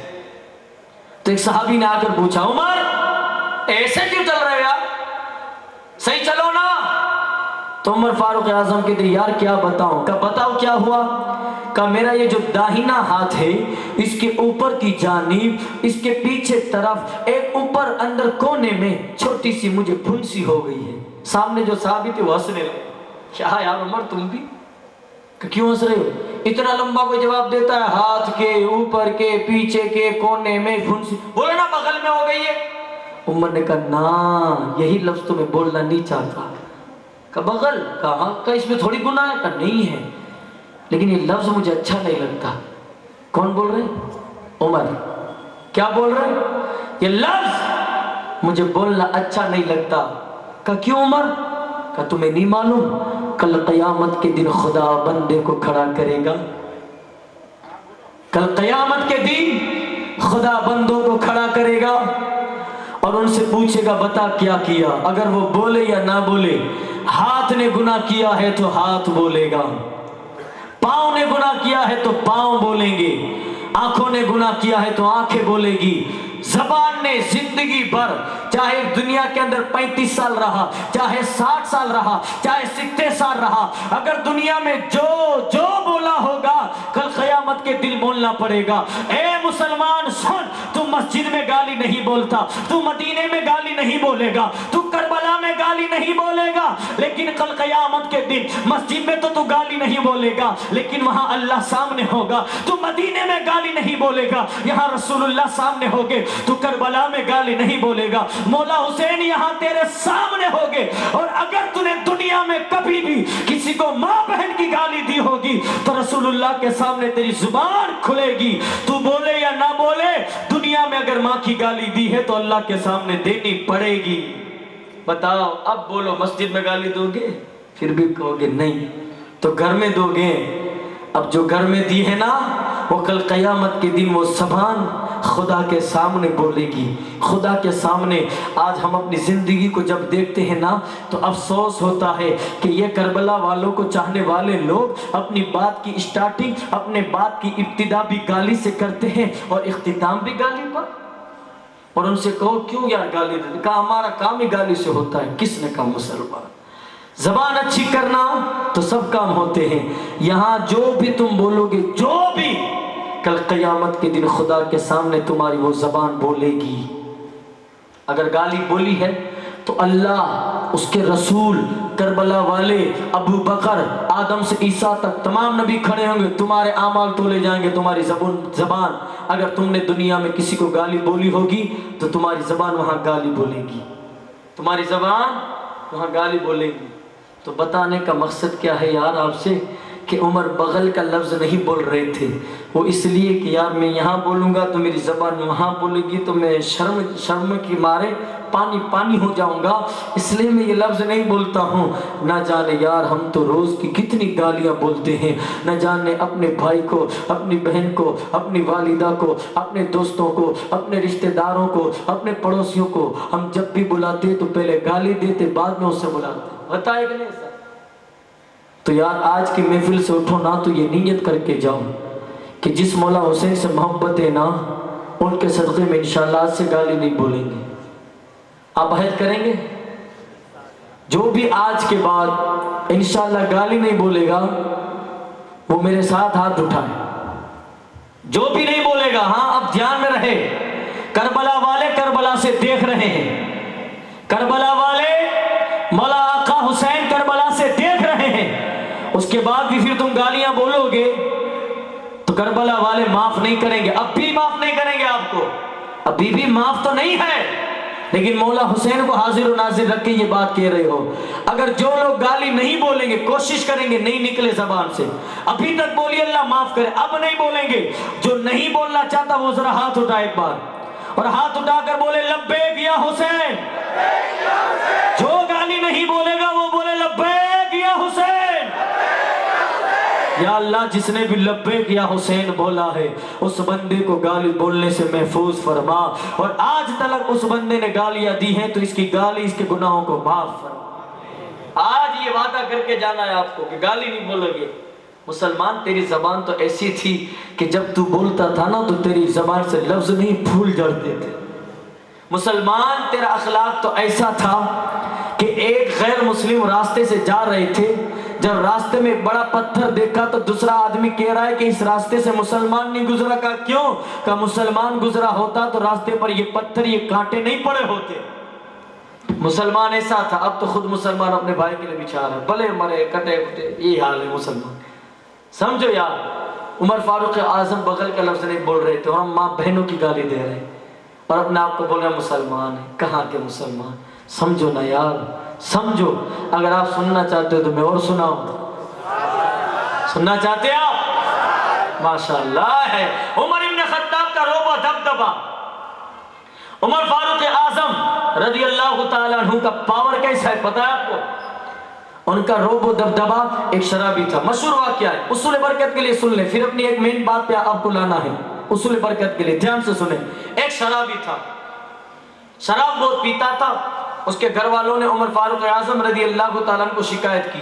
تو ایک صحابی نے آ کر پوچھا, عمر ایسے کیوں چل رہے آپ, صحیح چلو نا. تو عمر فاروق اعظم کہتے یار کیا بتاؤں. کہ بتاؤ کیا ہوا. کہ میرا یہ جو داہنا ہاتھ ہے اس کے اوپر کی جانب, اس کے پیچھے طرف ایک اوپر اندر کونے میں چھوٹی سی مجھے پھنسی ہو گئی ہے. سامنے جو صحابی تھے وہ ہنسنے لگے. کیا یار عمر تم بھی, کہ کیوں ہنس رہے ہو؟ اتنا لمبا کوئی جواب دیتا ہے, ہاتھ کے اوپر کے پیچھے کے کونے میں پھنسی. بولو نا بغل میں ہو گئی ہے. عمر نے کہا نا, یہی لفظ تو میں بولنا نہیں چاہتا. کہ بغل, کہا کہ اس میں تھوڑی گناہ ہے. کہ نہیں ہے, لیکن یہ لفظ مجھے اچھا نہیں لگتا. کون بول رہے؟ عمر. کیا بول رہے؟ یہ لفظ مجھے بولنا اچھا نہیں لگتا. کہ کیوں عمر؟ کہ تمہیں نہیں معلوم کل قیامت کے دن خدا بندے کو کھڑا کرے گا. کل قیامت کے دن خدا بندوں کو کھڑا کرے گا اور ان سے پوچھے گا بتا کیا کیا. اگر وہ بولے یا نہ بولے, ہاتھ نے گناہ کیا ہے تو ہاتھ بولے گا, پاؤں نے گناہ کیا ہے تو پاؤں بولیں گے, آنکھوں نے گناہ کیا ہے تو آنکھیں بولے گی. زبان نے زندگی بھر, چاہے دنیا کے اندر 35 سال رہا, چاہے 60 سال رہا, چاہے 70 سال رہا, اگر دنیا میں جو بولا ہوگا کل قیامت کے دن بولنا پڑے گا. اے مسلمان سن, تو مسجد میں گالی نہیں بولتا, تو مدینے میں گالی نہیں بولے گا, تو کربلا میں گالی نہیں بولے گا, لیکن کل قیامت کے دن مسجد میں تو گالی نہیں بولے گا, لیکن وہاں اللہ سامنے ہوگا. تو مدینے میں گالی نہیں بولے گا, یہاں رسول اللہ سامنے ہوگے. تو کربلا میں گالی نہیں بولے گا, مولا حسین یہاں تیرے سامنے ہوگے. اور اگر تو نے دنیا میں کبھی بھی کسی کو ماں بہن کی گالی دی ہوگی تو رسول اللہ کے سامنے تیری زبان کھلے گی, تو بولے یا نہ بولے. دنیا میں اگر ماں کی گالی دی ہے تو اللہ کے سامنے دینی پڑے گی. بتاؤ اب بولو, مسجد میں گالی دو گے؟ پھر بھی کہو گے نہیں, تو گھر میں دو گے. اب جو گھر میں دی ہے نا, وہ کل قیامت کے دن وہ زبان خدا کے سامنے بولے گی, خدا کے سامنے. آج ہم اپنی زندگی کو جب دیکھتے ہیں نا تو افسوس ہوتا ہے کہ یہ کربلا والوں کو چاہنے والے لوگ اپنی بات کی اسٹارٹنگ, اپنے بات کی ابتدا بھی گالی سے کرتے ہیں اور اختتام بھی گالی پر. اور ان سے کہو کیوں یار گالی دیتے؟ کہا ہمارا کام ہی گالی سے ہوتا ہے. کس نے کہا مسلمان؟ زبان اچھی کرنا تو سب کام ہوتے ہیں. یہاں جو بھی تم بولو گے, جو بھی, کل قیامت کے دن خدا کے سامنے تمہاری وہ زبان بولے گی. اگر گالی بولی ہے تو اللہ، اس کے رسول، کربلا والے، ابو بکر، آدم سے عیسیٰ تک تمام نبی کھڑے ہوں گے، تمہارے اعمال تولے جائیں گے، تمہاری زبان اگر تم نے دنیا میں کسی کو گالی بولی ہوگی تو تمہاری زبان وہاں گالی بولے گی، تمہاری زبان وہاں گالی بولے گی۔ تو بتانے کا مقصد کیا ہے یار آپ سے کہ عمر بغل کا لفظ نہیں بول رہے تھے، وہ اس لیے کہ یار میں یہاں بولوں گا تو میری زبان وہاں بولے گی تو میں شرم کی مارے پانی ہو جاؤں گا، اس لیے میں یہ لفظ نہیں بولتا ہوں۔ نہ جانے یار ہم تو روز کی کتنی گالیاں بولتے ہیں، نہ جانے اپنے بھائی کو، اپنی بہن کو، اپنی والدہ کو، اپنے دوستوں کو، اپنے رشتہ داروں کو، اپنے پڑوسیوں کو ہم جب بھی بلاتے تو پہلے گالی دیتے، بعد میں اسے بلاتے، بتائے کہ نہیں سر؟ تو یار آج کی محفل سے اٹھو نا تو یہ نیت کر کے جاؤ کہ جس مولا حسین سے محبت ہے نا، ان کے صدقے میں انشاءاللہ آج سے گالی نہیں بولیں گے۔ آپ عہد کریں گے؟ جو بھی آج کے بعد انشاءاللہ گالی نہیں بولے گا وہ میرے ساتھ ہاتھ اٹھائے، جو بھی نہیں بولے گا۔ ہاں اب دھیان میں رہے، کربلا والے کربلا سے دیکھ رہے ہیں، کربلا والے مولا آقا حسین کربلا سے دیکھ رہے ہیں، اس کے بعد بھی پھر تم گالیاں بولو گے تو کربلا والے معاف نہیں کریں گے، اب بھی معاف نہیں کریں گے آپ کو، ابھی بھی معاف تو نہیں ہے، لیکن مولا حسین کو حاضر و ناظر رکھ کے یہ بات کہہ رہے ہو۔ اگر جو لوگ گالی نہیں بولیں گے، کوشش کریں گے نہیں نکلے زبان سے، ابھی تک بولیے اللہ معاف کرے، اب نہیں بولیں گے، جو نہیں بولنا چاہتا وہ ذرا ہاتھ اٹھائے ایک بار، اور ہاتھ اٹھا کر بولے لبیک یا حسین۔ جو گالی نہیں بولے گا وہ بولے لبیک یا حسین۔ یا اللہ جس نے بھی لبیک یا حسین بولا ہے اس بندے کو گالی بولنے سے محفوظ فرما، اور آج تلک اس بندے نے گالیاں دی ہیں تو اس کی گالی اس کے گناہوں کو معاف فرما۔ آج یہ وعدہ کر کے جانا ہے آپ کو کہ گالی نہیں بولو گے۔ مسلمان تیری زبان تو ایسی تھی کہ جب تو بولتا تھا نا تو تیری زبان سے لفظ نہیں پھول جڑتے تھے۔ مسلمان تیرا اخلاق تو ایسا تھا کہ ایک غیر مسلم راستے سے جا رہے تھے، جب راستے میں ایک بڑا پتھر دیکھا تو دوسرا آدمی کہہ رہا ہے کہ اس راستے سے مسلمان نہیں گزرا، کہا کیوں؟ کہا مسلمان گزرا ہوتا تو راستے پر یہ پتھر یہ کانٹے نہیں پڑے ہوتے۔ مسلمان ایسا تھا، اب تو خود مسلمان اپنے بھائی کے لیے بچھا رہا ہے، بھلے مرے کٹے کٹے، یہ حال ہے مسلمان۔ سمجھو یار، عمر فاروق اعظم بغل کا لفظ نہیں بول رہے تھے اور ہم ماں بہنوں کی گالی دے رہے ہیں اور اپنے آپ کو بول رہے ہیں مسلمان ہیں۔ کہاں کے مسلمان؟ سمجھو نا یار، سمجھو۔ اگر آپ سننا چاہتے ہو تو میں اور سناؤں، سننا چاہتے آپ؟ ماشاءاللہ ہے۔ عمر ابن خطاب کا روب و دبدبا، عمر فاروق اعظم رضی اللہ تعالیٰ عنہ کا پاور کیسا ہے پتہ ہے آپ کو؟ ان کا روب و دبدبا، ایک شرابی تھا، مشہور واقعہ ہے، اصول برکت کے لیے سن لیں، پھر اپنی ایک مین بات پہ آپ کو لانا ہے، اصول برکت کے لیے دھیان سے سنیں۔ ایک شرابی تھا، شراب بہت پیتا تھا، اس کے گھر والوں نے عمر فاروق اعظم رضی اللہ تعالیٰ عنہ کو شکایت کی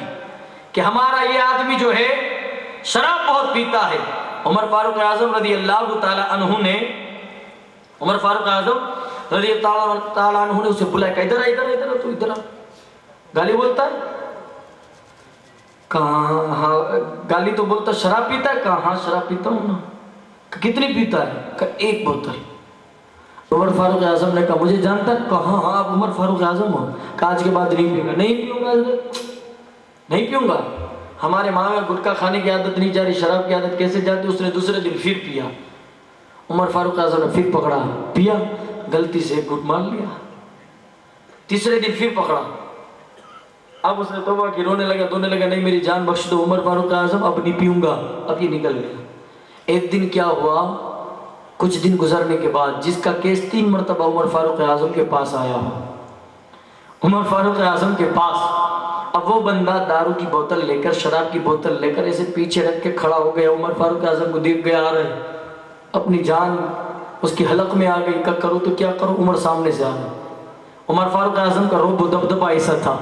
کہ ہمارا یہ آدمی جو ہے شراب بہت پیتا ہے۔ عمر فاروق اعظم رضی اللہ تعالیٰ عنہ نے عمر فاروق اعظم رضی اللہ تعالیٰ عنہ نے اسے بلایا کہ ادھر ادھر تو ادھر گالی بولتا ہے؟ کہاں؟ ہاں گالی تو بولتا، شراب پیتا ہے؟ کہاں؟ ہاں شراب پیتا ہوں نا۔ کتنی پیتا ہے؟ کہ ایک بوتل۔ عمر فاروق اعظم نے کہا مجھے جانتا ہے؟ کہاں؟ ہاں آپ عمر فاروق اعظم ہو۔ کہا آج کے بعد نہیں پیوں گا۔ نہیں پیوں گا، نہیں پیوں گا۔ ہمارے ماں میں گٹکا کھانے کی عادت نہیں جا رہی، شراب کی عادت کیسے جاتی؟ اس نے دوسرے دن پھر پیا۔ عمر فاروق اعظم نے پھر پکڑا، پیا، غلطی سے ایک گھٹ مار لیا۔ تیسرے دن پھر پکڑا، اب اس نے توبہ کی، رونے لگا، دھونے لگا، نہیں میری جان بخش دو عمر فاروق اعظم، اب نہیں پیوں گا۔ اب یہ نکل گیا۔ ایک دن کیا ہوا، کچھ دن گزرنے کے بعد جس کا کیس 3 مرتبہ عمر فاروق اعظم کے پاس آیا، عمر فاروق اعظم کے پاس، اب وہ بندہ دارو کی بوتل لے کر، شراب کی بوتل لے کر ایسے پیچھے رکھ کے کھڑا ہو گیا۔ عمر فاروق اعظم کو دیکھ گیا آ رہے، اپنی جان اس کی حلق میں آ گئی، کہ کروں تو کیا کروں؟ عمر سامنے سے آ گئے۔ عمر فاروق اعظم کا روب و دبدبا ایسا تھا،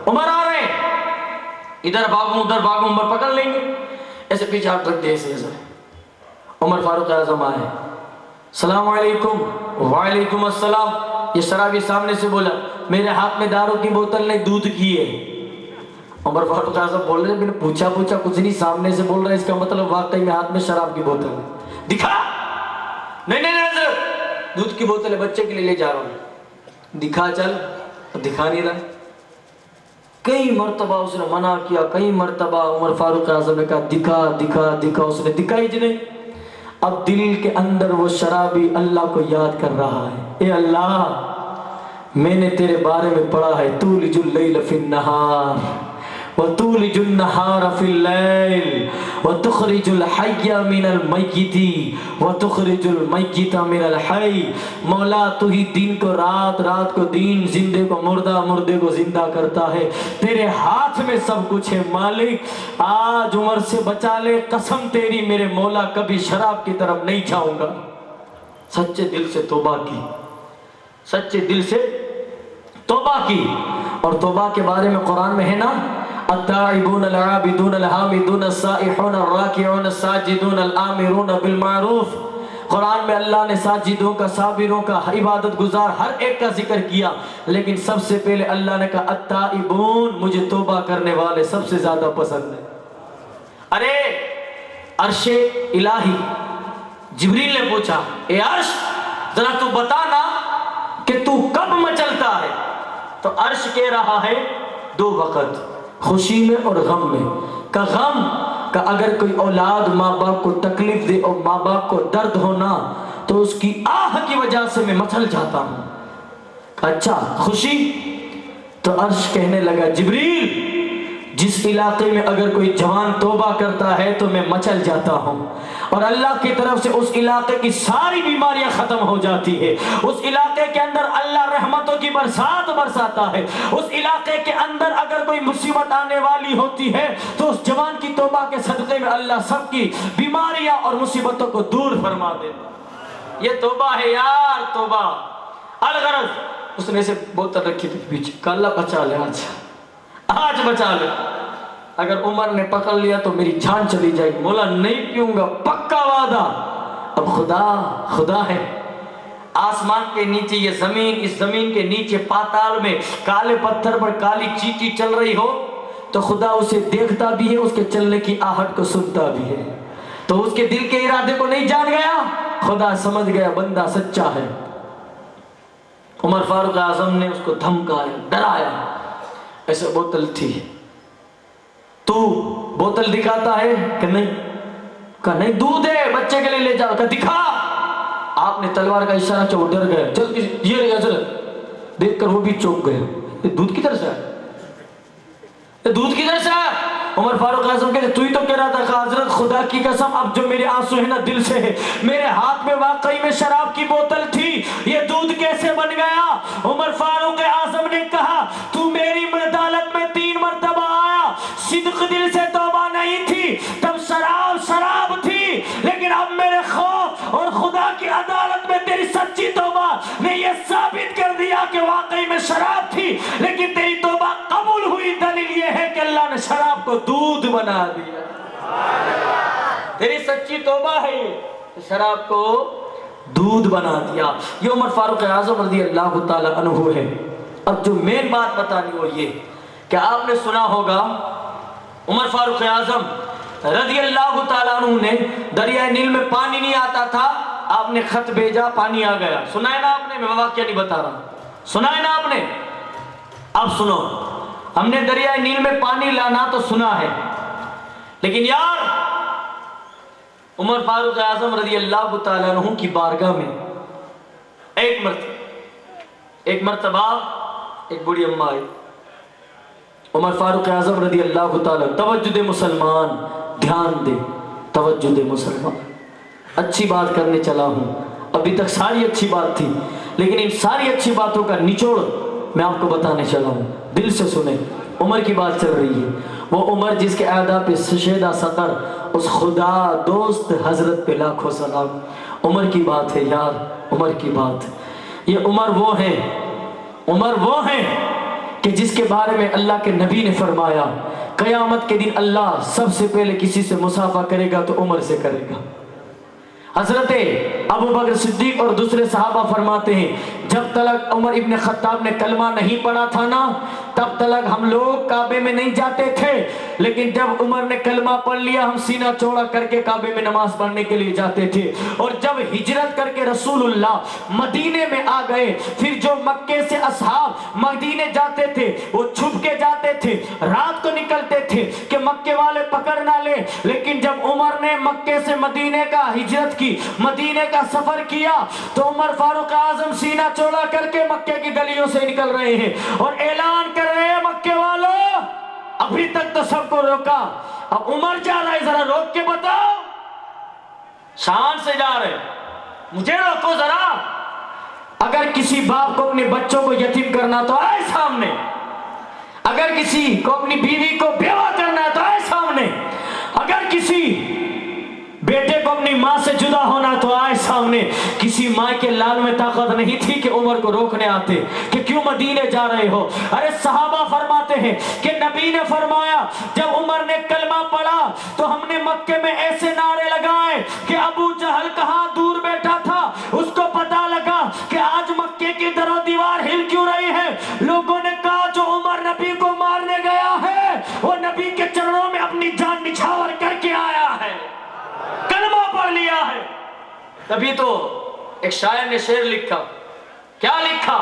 عمر آ رہے ہیں، ادھر بھاگوں ادھر بھاگوں، عمر پکڑ لیں گے، ایسے پیچھے ہاتھ رکھ دے ایسے ایسے۔ عمر فاروق اعظم آئے، السلام علیکم۔ وعلیکم السلام۔ یہ شرابی سامنے سے بولا میرے ہاتھ میں دارو کی بوتل نہیں دودھ کی ہے۔ عمر فاروق اعظم بول رہے میں نے پوچھا کچھ نہیں، سامنے سے بول رہا ہے، اس کا مطلب واقعی میں ہاتھ میں شراب کی بوتل ہے۔ دکھا۔ نہیں دودھ کی بوتل ہے، بچے کے لیے لے جا رہا ہوں۔ دکھا چل۔ دکھا نہیں رہا. کئی مرتبہ اس نے منع کیا, کئی مرتبہ عمر فاروق اعظم نے کہا دکھا دکھا دکھا, اس نے دکھائی جی نہیں. اب دل کے اندر وہ شرابی اللہ کو یاد کر رہا ہے, اے اللہ میں نے تیرے بارے میں پڑھا ہے تولج اللیل فی النہار وتولج النہار فی اللیل وتخرج الحی من المیت وتخرج المیت من الحی. مولا تو ہی دن کو رات, رات کو دن, زندے کو مردہ, مردے کو زندہ کرتا ہے. تیرے ہاتھ میں سب کچھ ہے مالک. آج عمر سے بچا لے, قسم تیری میرے مولا کبھی شراب کی طرف نہیں جاؤں گا. سچے دل سے توبہ کی, سچے دل سے توبہ کی. اور توبہ کے بارے میں قرآن میں ہے نا, التائبون العابدون الحامدون السائحون الراکعون الساجدون الآمرون بالمعروف. قرآن میں اللہ نے ساجدوں کا, صابروں کا, عبادت گزار ہر ایک کا ذکر کیا, لیکن سب سے پہلے اللہ نے کہا التائبون, مجھے توبہ کرنے والے سب سے زیادہ پسند ہے. ارے عرش الہی, جبریل نے پوچھا اے عرش ذرا تو بتا نا کہ تو کب مچلتا ہے؟ تو عرش کہہ رہا ہے دو وقت, خوشی میں اور غم میں. کا غم کا اگر کوئی اولاد ماں باپ کو تکلیف دے اور ماں باپ کو درد ہونا تو اس کی آہ کی وجہ سے میں مچل جاتا ہوں. اچھا خوشی؟ تو عرش کہنے لگا جبریل جس علاقے میں اگر کوئی جوان توبہ کرتا ہے تو میں مچل جاتا ہوں, اور اللہ کی طرف سے اس علاقے کی ساری بیماریاں ختم ہو جاتی ہے. اس علاقے کے اندر اللہ رحمتوں کی برسات برساتا ہے. اس علاقے کے اندر اگر کوئی مصیبت آنے والی ہوتی ہے تو اس جوان کی توبہ کے صدقے میں اللہ سب کی بیماریاں اور مصیبتوں کو دور فرما دیتا. یہ توبہ ہے یار, توبہ. الغرض اس نے سے بوتل رکھی تھی پیچھے, کہ اللہ بچا لے, آج بچا لے. اگر عمر نے پکڑ لیا تو میری جان چلی جائے گی. مولا نہیں پیوں گا, پکا وعدہ. اب خدا ہے. آسمان کے نیچے یہ زمین, اس زمین کے نیچے پاتال میں کالے پتھر پر کالی چیٹی چل رہی ہو تو خدا اسے دیکھتا بھی ہے, اس کے چلنے کی آہٹ کو سنتا بھی ہے. تو اس کے دل کے ارادے کو نہیں جان گیا, خدا سمجھ گیا بندہ سچا ہے. عمر فاروق اعظم نے اس کو دھمکایا, ڈرایا. ایسے بوتل تھی, تو بوتل دکھاتا ہے کہ نہیں؟ کہا نہیں, دودھ ہے بچے کے لیے لے جاؤ. کہا دکھا. آپ نے تلوار کا اشارہ کیا, وہ ڈر گئے. جلدی یہ رہی حضرت. دیکھ کر وہ بھی چوک گئے. یہ دودھ کدھر سے ہے, یہ دودھ کدھر سے ہے؟ عمر فاروق اعظم کہتے تو ہی تو کہہ رہا تھا. کہا حضرت خدا کی قسم اب جو میرے آنسو ہے نا دل سے ہے. میرے ہاتھ میں واقعی میں شراب کی بوتل تھی, یہ دودھ کیسے بن گیا؟ عمر فاروق اعظم نے کہا تو میری عدالت میں 3 مرتبہ آیا, صدق دل سے توبہ نہیں تھی, تب شراب تھی, لیکن اب میرے خوف اور خدا کی عدالت میں تیری سچی توبہ نے یہ ثابت کر دیا کہ واقعی میں شراب تھی, لیکن تیری توبہ قبول ہوئی. دلیل یہ ہے کہ اللہ نے شراب کو دودھ بنا دیا. تیری سچی توبہ ہے یہ, شراب کو دودھ بنا دیا. یہ عمر فاروق اعظم رضی اللہ تعالی عنہ ہے. اب جو مین بات بتانی وہ یہ کہ آپ نے سنا ہوگا عمر فاروق اعظم رضی اللہ تعالیٰ عنہ نے دریائے نیل میں پانی نہیں آتا تھا, آپ نے خط بھیجا, پانی آ گیا. سنا ہے نا آپ نے, میں واقعہ نہیں بتا رہا, سنا ہے نا آپ نے. اب سنو, ہم نے دریائے نیل میں پانی لانا تو سنا ہے, لیکن یار عمر فاروق اعظم رضی اللہ تعالیٰ عنہ کی بارگاہ میں ایک مرتبہ ایک بڑی اماں آئی. عمر فاروق اعظم رضی اللہ تعالیٰ, توجہ دے مسلمان, دھیان دے, توجہ دے مسلمان. اچھی بات کرنے چلا ہوں, ابھی تک ساری اچھی بات تھی, لیکن ان ساری اچھی باتوں کا نچوڑ میں آپ کو بتانے چلا ہوں. دل سے سنیں, عمر کی بات چل رہی ہے. وہ عمر جس کے اعدا پہ سشیدہ سطر, اس خدا دوست حضرت پہ لاکھوں سلام. عمر کی بات ہے یار, عمر کی بات. یہ عمر وہ ہیں کہ جس کے بارے میں اللہ کے نبی نے فرمایا قیامت کے دن اللہ سب سے پہلے کسی سے مصافحہ کرے گا تو عمر سے کرے گا. حضرت ابو بکر صدیق اور دوسرے صحابہ فرماتے ہیں جب تک عمر ابن خطاب نے کلمہ نہیں پڑھا تھا نا تب تک ہم لوگ کعبے میں نہیں جاتے تھے، لیکن جب عمر نے کلمہ پڑھ لیا ہم سینہ چوڑا کر کے کعبے میں نماز پڑھنے کے لیے جاتے تھے۔ اور جب ہجرت کر کے رسول اللہ مدینے میں آ گئے، پھر جو مکے سے اصحاب مدینے جاتے تھے وہ چھپ کے جاتے تھے، رات کو نکلتے تھے کہ مکے والے پکڑ نہ لے، لیکن جب عمر نے مکے سے مدینے کا ہجرت کی، مدینے کا سفر کیا، تو عمر فاروق اعظم سینہ چوڑا کر کے مکے کی گلیوں سے نکل رہے ہیں اور اعلان کر رہے ہیں مکے والوں ابھی تک تو سب کو روکا، اب عمر جا رہا ہے، ذرا روک کے بتاؤ، شان سے جا رہے مجھے روکو ذرا۔ اگر کسی باپ کو اپنے بچوں کو یتیم کرنا تو آئے سامنے، اگر کسی کو اپنی بیوی کو بیوہ کرنا ہے تو آئے سامنے، اگر کسی بیٹے کو اپنی ماں سے جدا ہونا تو آئے سامنے۔ کسی ماں کے لال میں طاقت نہیں تھی کہ عمر کو روکنے آتے کہ کیوں مدینے جا رہے ہو۔ ارے صحابہ فرماتے ہیں کہ نبی نے فرمایا جب عمر نے کلمہ پڑھا تو ہم نے مکے میں ایسے نعرے لگائے کہ ابو جہل کہاں دور بیٹھا تھا اس کو پتا لگا کہ آج مکے کی در و دیوار ہل کیوں رہی ہے۔ لوگوں نے کہا جو عمر نبی کو مارنے گیا ہے وہ نبی کے چرنوں میں اپنی جان نچھاور کر کے آیا ہے، کلمہ پڑھ لیا ہے۔ تبھی تو ایک شاعر نے شعر لکھا، کیا لکھا؟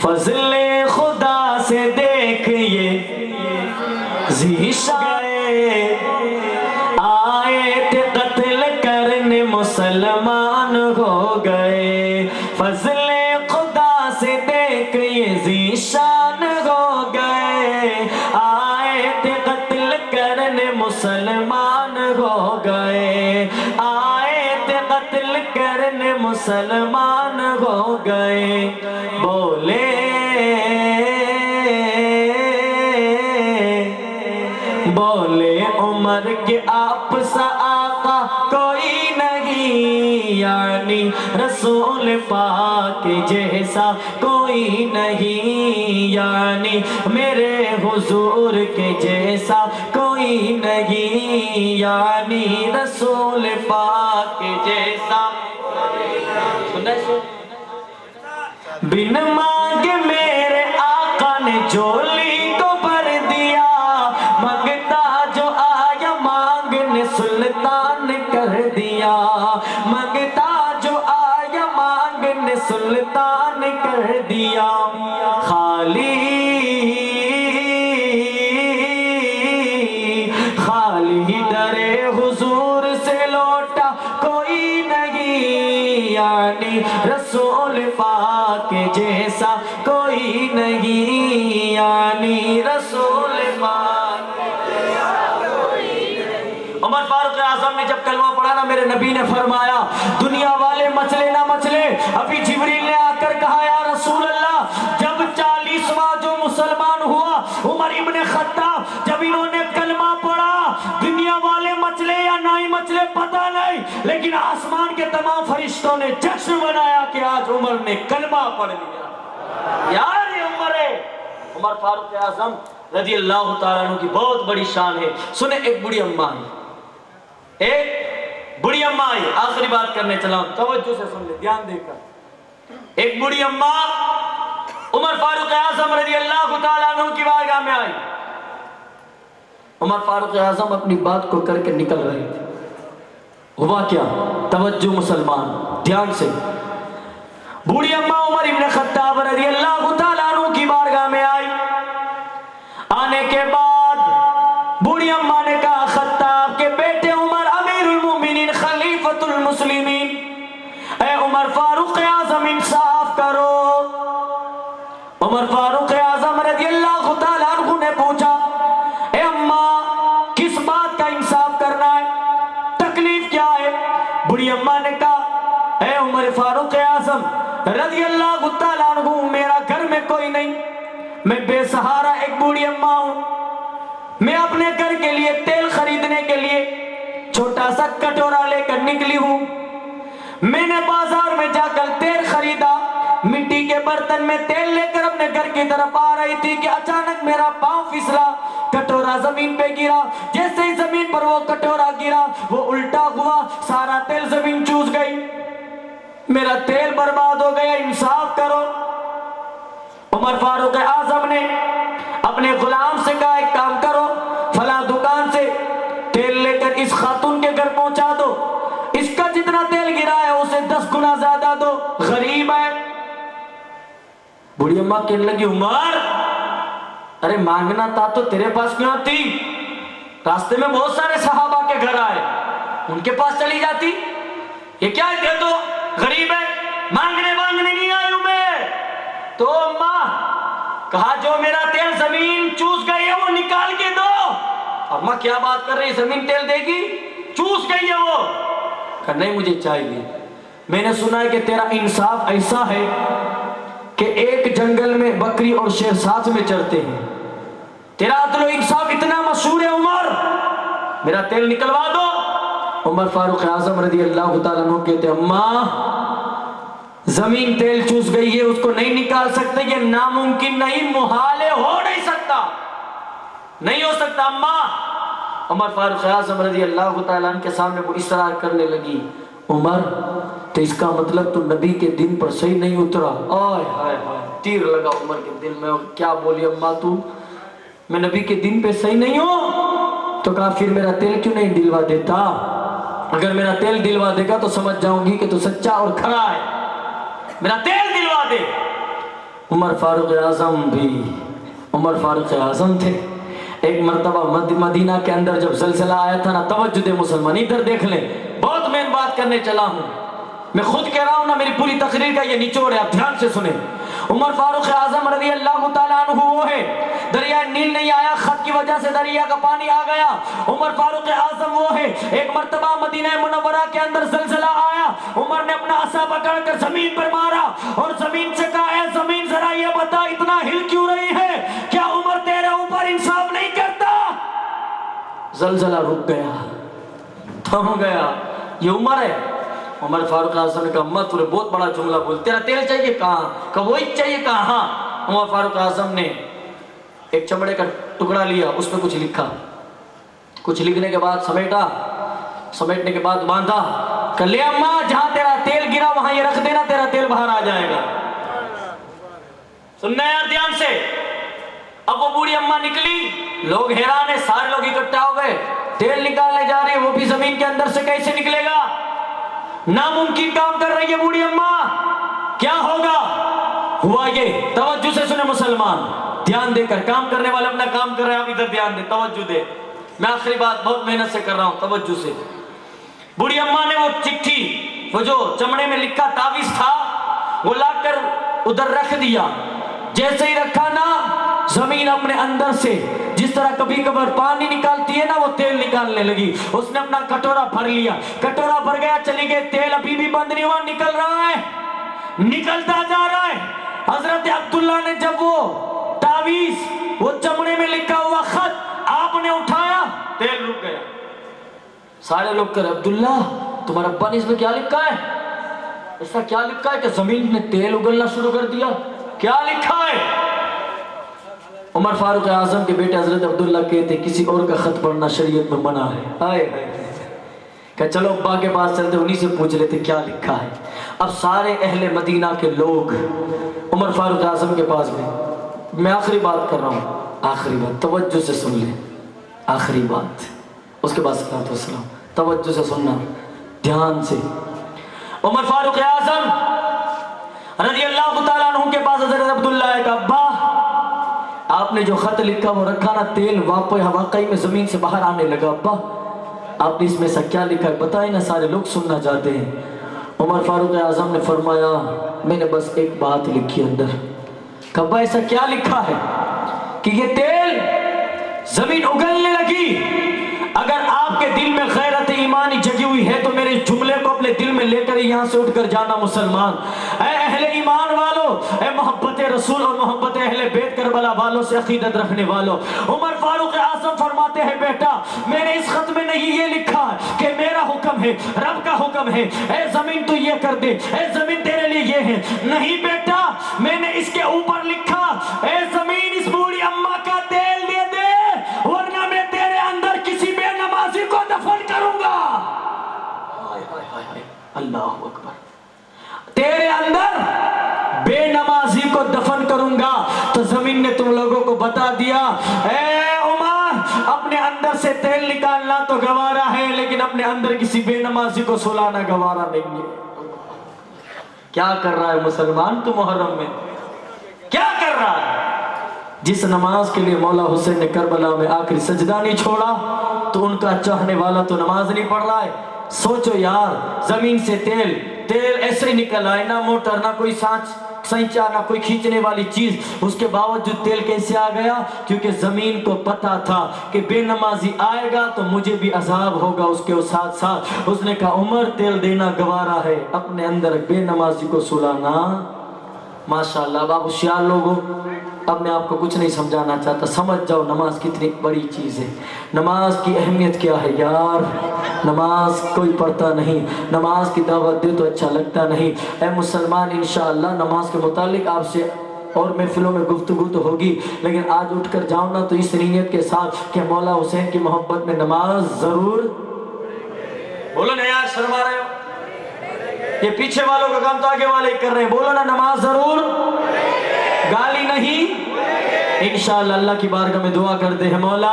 فضل خدا سے دیکھ یہ ذیشان آئے تھے قتل کرنے مسلمان ہو گئے، فضل خدا سے دیکھ یہ ذیشان ہو گئے، آئے تھے قتل کرنے مسلمان ہو گئے، آئے تھے قتل کرنے مسلمان ہو گئے۔ بولے عمر کے آپ سا آقا کوئی نہیں، یعنی رسول پاک جیسا کوئی نہیں، یعنی میرے حضور کے جیسا کوئی نہیں، یعنی رسول پاک جیسا۔ بن مانگے میرے آقا نے جولی کو بھر دیا، مانگتا جو آیا مانگنے سلطان کر دیا، مانگتا جو آیا مانگنے سلطان کر دیا۔ خالی درے حضور سے لوٹا کوئی نہیں، یعنی رسول پاک جیسا کوئی نہیں، یعنی رسول پاک جیسا کوئی نہیں۔ عمر فاروق اعظم نے جب کلمہ پڑھا نا، میرے نبی نے فرمایا دنیا والے مچلے نہ مچلے، ابھی جبریل نے آ کر کہا یا رسول اللہ جب 40واں جو مسلمان ہوا عمر ابن خطاب، جب انہوں نے کلمہ پڑھا دنیا والے مچلے یا نائی مچلے پتہ نہیں، لیکن آسمان کے تمام فرشتوں نے جشن منایا کہ آج عمر نے کلمہ پڑھ لیا۔ یار یہ عمر ہے، عمر فاروق اعظم رضی اللہ تعالیٰ عنہ کی بہت بڑی شان ہے۔ سنیں ایک بڑی اماں ہے، ایک بڑی اماں ہے، آخری بات کرنے چلا ہوں، توجہ سے سن لے دھیان دے کر۔ ایک بڑی اماں عمر فاروق اعظم رضی اللہ تعالیٰ عنہ کی بارگاہ میں آئی۔ عمر فاروق اعظم اپنی بات کو کر کے نکل رہے تھے، ہوا کیا؟ توجہ مسلمان دھیان سے۔ بوڑھی اماں عمر ابن خطاب رضی اللہ تعالیٰ عنہ کی بارگاہ میں آئی۔ آنے کے بعد بوڑھی اماں نے کہا خطاب کے بیٹے عمر امیر المومنین خلیفۃ المسلمین، اے عمر فاروق اعظم انصاف کرو۔ عمر فاروق اعظم رضی اللہ تعالیٰ عنہ نے پوچھا اے اماں کس بات کا انصاف کرنا ہے، تکلیف کیا ہے؟ بڑی اماں نے کہا اے عمر فاروق اعظم رضی اللہ تعالیٰ عنہ میرا گھر میں کوئی نہیں، میں بے سہارا ایک بوڑھی اماں ہوں، میں اپنے گھر کے لیے تیل خریدنے کے لیے چھوٹا سا کٹورا لے کر نکلی ہوں۔ میں نے بازار میں جا کر تیل خریدا، مٹی کے برتن میں تیل لے کر اپنے گھر کی طرف آ رہی تھی کہ اچانک میرا پاؤں پھسلا، کٹورا زمین پہ گرا، جیسے ہی زمین پر وہ کٹورا گرا وہ الٹا ہوا، سارا تیل زمین چوس گئی، میرا تیل برباد ہو گیا، انصاف کرو۔ عمر فاروق اعظم نے اپنے غلام سے کہا ایک کام کرو، فلاں دکان سے تیل لے کر اس خاتون کے گھر پہنچا دو، اس کا جتنا تیل گرا ہے اسے 10 گنا زیادہ دو، غریب ہے۔ بوڑھی اماں کہنے لگی عمر ارے مانگنا تھا تو تیرے پاس کیوں آتی؟ راستے میں بہت سارے صحابہ کے گھر آئے، ان کے پاس چلی جاتی، یہ کیا ہے دے دو، غریب ہے، مانگنے نہیں آئی ہوں میں۔ تو اماں کہا جو میرا تیل زمین چوس گئی ہے وہ نکال کے دو۔ اماں کیا بات کر رہی، زمین تیل دے گی؟ چوس گئی ہے وہ۔ کہا نہیں مجھے چاہیے، میں نے سنا ہے کہ تیرا انصاف ایسا ہے کہ ایک جنگل میں بکری اور شیر ساتھ میں چرتے ہیں، تیرا عدل و انصاف اتنا مشہور ہے عمر، میرا تیل نکلوا دو۔ عمر فاروق اعظم رضی اللہ تعالیٰ عنہ کہتے اماں زمین تیل چوس گئی ہے، اس کو نہیں نکال سکتے، یہ ناممکن نہیں، محال ہے، ہو نہیں سکتا، نہیں ہو سکتا اماں۔ عمر فاروق اعظم رضی اللہ تعالیٰ عنہ کے سامنے وہ اصرار کرنے لگی، عمر تو اس کا مطلب تو نبی کے دین پر صحیح نہیں اترا۔ آئے ہائے ہائے، تیر لگا عمر کے دل میں، کیا بولی اماں تو، میں نبی کے دین پہ صحیح نہیں ہوں؟ تو کہا پھر میرا تیل کیوں نہیں دلوا دیتا؟ اگر میرا تیل دلوا دے گا تو سمجھ جاؤں گی کہ تو سچا اور کھرا ہے، میرا تیل دلوا دے۔ عمر فاروق اعظم بھی عمر فاروق اعظم تھے۔ ایک مرتبہ مدینہ کے اندر جب زلزلہ آیا تھا نا، توجہ دے مسلمان، ادھر دیکھ لیں، بہت میں بات کرنے چلا ہوں، میں خود کہہ رہا ہوں نا، میری پوری تقریر کا یہ نچوڑ ہے، آپ دھیان سے سنیں۔ عمر فاروق اعظم رضی اللہ تعالیٰ عنہ وہ ہے، دریا نیل نہیں آیا، خط کی وجہ سے دریا کا پانی آ گیا۔ عمر فاروق اعظم وہ ہے، ایک مرتبہ مدینہ منورہ کے اندر زلزلہ آیا، عمر نے اپنا عصا پکڑ کر زمین پر مارا اور زمین سے کہا اے زمین ذرا یہ بتا اتنا ہل کیوں رہی ہے، کیا عمر تیرے اوپر انصاف نہیں کرتا؟ زلزلہ رک گیا، تھم گیا، یہ عمر ہے۔ عمر فاروق اعظم نے کہا اماں تو نے بہت بڑا جملہ بول، تیرا تیل چاہیے کہاں؟ کہا وہی چاہیے کہاں؟ عمر فاروق اعظم نے ایک چمڑے کا ٹکڑا لیا، اس میں کچھ لکھا، کچھ لکھنے کے بعد سمیٹنے کے بعد باندھا، کہ لے اماں جہاں تیرا تیل گرا وہاں یہ رکھ دینا، تیرا تیل باہر آ جائے گا۔ سننا یار دھیان سے۔ اب وہ بوڑھی اماں نکلی، لوگ حیران ہیں، سارے لوگ اکٹھا ہو گئے، تیل نکالنے جا رہے ہیں، وہ بھی زمین کے اندر سے کیسے نکلے گا؟ ناممکن کام کر رہی ہے بوڑھی اماں، کیا ہوگا؟ ہوا یہ، توجہ سے سنے مسلمان، دھیان دے کر، کام کرنے والا اپنا کام کر رہے ہیں، آپ ادھر دھیان دے، توجہ دے، میں آخری بات بہت محنت سے کر رہا ہوں، توجہ سے۔ بوڑھی اماں نے وہ چٹھی، وہ جو چمڑے میں لکھا تعویذ تھا، وہ لا کر ادھر رکھ دیا، جیسے ہی رکھا نا، زمین اپنے اندر سے جس طرح کبھی کبھار پانی نکالتی ہے نا، وہ تیل نکالنے لگی، اس نے اپنا کٹورا بھر لیا، کٹورا بھر گیا، چلی گئی، تیل ابھی بھی بند نہیں ہوا، نکل رہا ہے، نکلتا جا رہا ہے۔ حضرت عبداللہ نے جب وہ تعویذ، وہ چمڑے میں لکھا ہوا خط آپ نے اٹھایا، تیل رک گیا۔ سارے لوگ کہہ رہے عبداللہ تمہارا ابا نے اس میں کیا لکھا ہے؟ ایسا کیا لکھا ہے کہ زمین نے تیل اگلنا شروع کر دیا؟ کیا لکھا ہے؟ عمر فاروق اعظم کے بیٹے حضرت عبداللہ کہتے کسی اور کا خط پڑھنا شریعت میں منع ہے۔ آئے کہ چلو ابا کے پاس چلتے، انہی سے پوچھ لیتے کیا لکھا ہے۔ اب سارے اہل مدینہ کے لوگ عمر فاروق اعظم کے پاس گئے۔ میں آخری بات کر رہا ہوں، آخری بات، توجہ سے سن لیں، آخری بات، اس کے بعد صلوات و سلام، توجہ سے سننا، دھیان سے۔ عمر فاروق اعظم رضی اللہ تعالیٰ عنہ کے پاس حضرت عبداللہ ایک ابا، آپ نے جو خط لکھا وہ رکھا نا، تیل واقعی میں زمین سے باہر آنے لگا، ابا آپ نے اس میں سے کیا لکھا ہے بتائیں نا، سارے لوگ سننا چاہتے ہیں۔ عمر فاروق اعظم نے فرمایا میں نے بس ایک بات لکھی اندر، کہ ابا ایسا کیا لکھا ہے کہ یہ تیل زمین اگلنے لگی؟ اگر آپ کے دل میں غیرت ایمانی جگی ہوئی ہے تو میرے جملے کو اپنے دل میں لے کر یہاں سے اٹھ کر جانا مسلمان۔ اے اہل ایمان والو، اے محبت رسول اور محبت اہل بیت کربلا والوں سے عقیدت رکھنے والوں، عمر فاروق اعظم فرماتے ہیں بیٹا میں نے اس خط میں نہیں یہ لکھا کہ میرا حکم ہے، رب کا حکم ہے، اے زمین تو یہ کر دے، اے زمین تیرے لیے یہ ہے، نہیں بیٹا میں نے اس کے اوپر لکھا اے زمین اس بوڑھی اماں کا تیل دے دے ورنہ میں تیرے اندر کسی بے نمازی کو دفن کروں گا۔ اللہ اکبر، تیرے اندر بے نمازی کو دفن کروں گا۔ اپنے اندر کسی بے نمازی کو سلانا گوارا نہیں ہے۔ کیا کر رہا ہے مسلمان تو محرم میں؟ کیا کر رہا ہے؟ جس نماز کے لیے مولا حسین نے کربلا میں آخری سجدہ نہیں چھوڑا تو ان کا چاہنے والا تو نماز نہیں پڑھ رہا ہے۔ سوچو یار، زمین سے تیل ایسے ہی نکل آئے، نہ موٹر، نہ کوئی سینچا، نہ کوئی کھینچنے والی چیز، اس کے باوجود تیل کیسے آ گیا؟ کیونکہ زمین کو پتا تھا کہ بے نمازی آئے گا تو مجھے بھی عذاب ہوگا اس کے ساتھ ساتھ۔ اس نے کہا عمر تیل دینا گوارا ہے، اپنے اندر بے نمازی کو سلانا۔ ماشاءاللہ اب آپ ہوشیار لوگوں، اب میں آپ کو کچھ نہیں سمجھانا چاہتا، سمجھ جاؤ نماز کتنی بڑی چیز ہے، نماز کی اہمیت کیا ہے یار۔ نماز کوئی پڑھتا نہیں، نماز کی دعوت دے تو اچھا لگتا نہیں۔ اے مسلمان، انشاءاللہ نماز کے متعلق آپ سے اور محفلوں میں گفتگو تو ہوگی، لیکن آج اٹھ کر جاؤں نا تو اس نیت کے ساتھ کہ مولا حسین کی محبت میں نماز ضرور بولو نا یار، شرما رہے ہو؟ یہ پیچھے والوں کا کام تو آگے والے کر رہے ہیں، بولو نا نماز ضرور، گالی نہیں۔ انشاءاللہ اللہ کی بارگاہ میں دعا کرتے ہیں مولا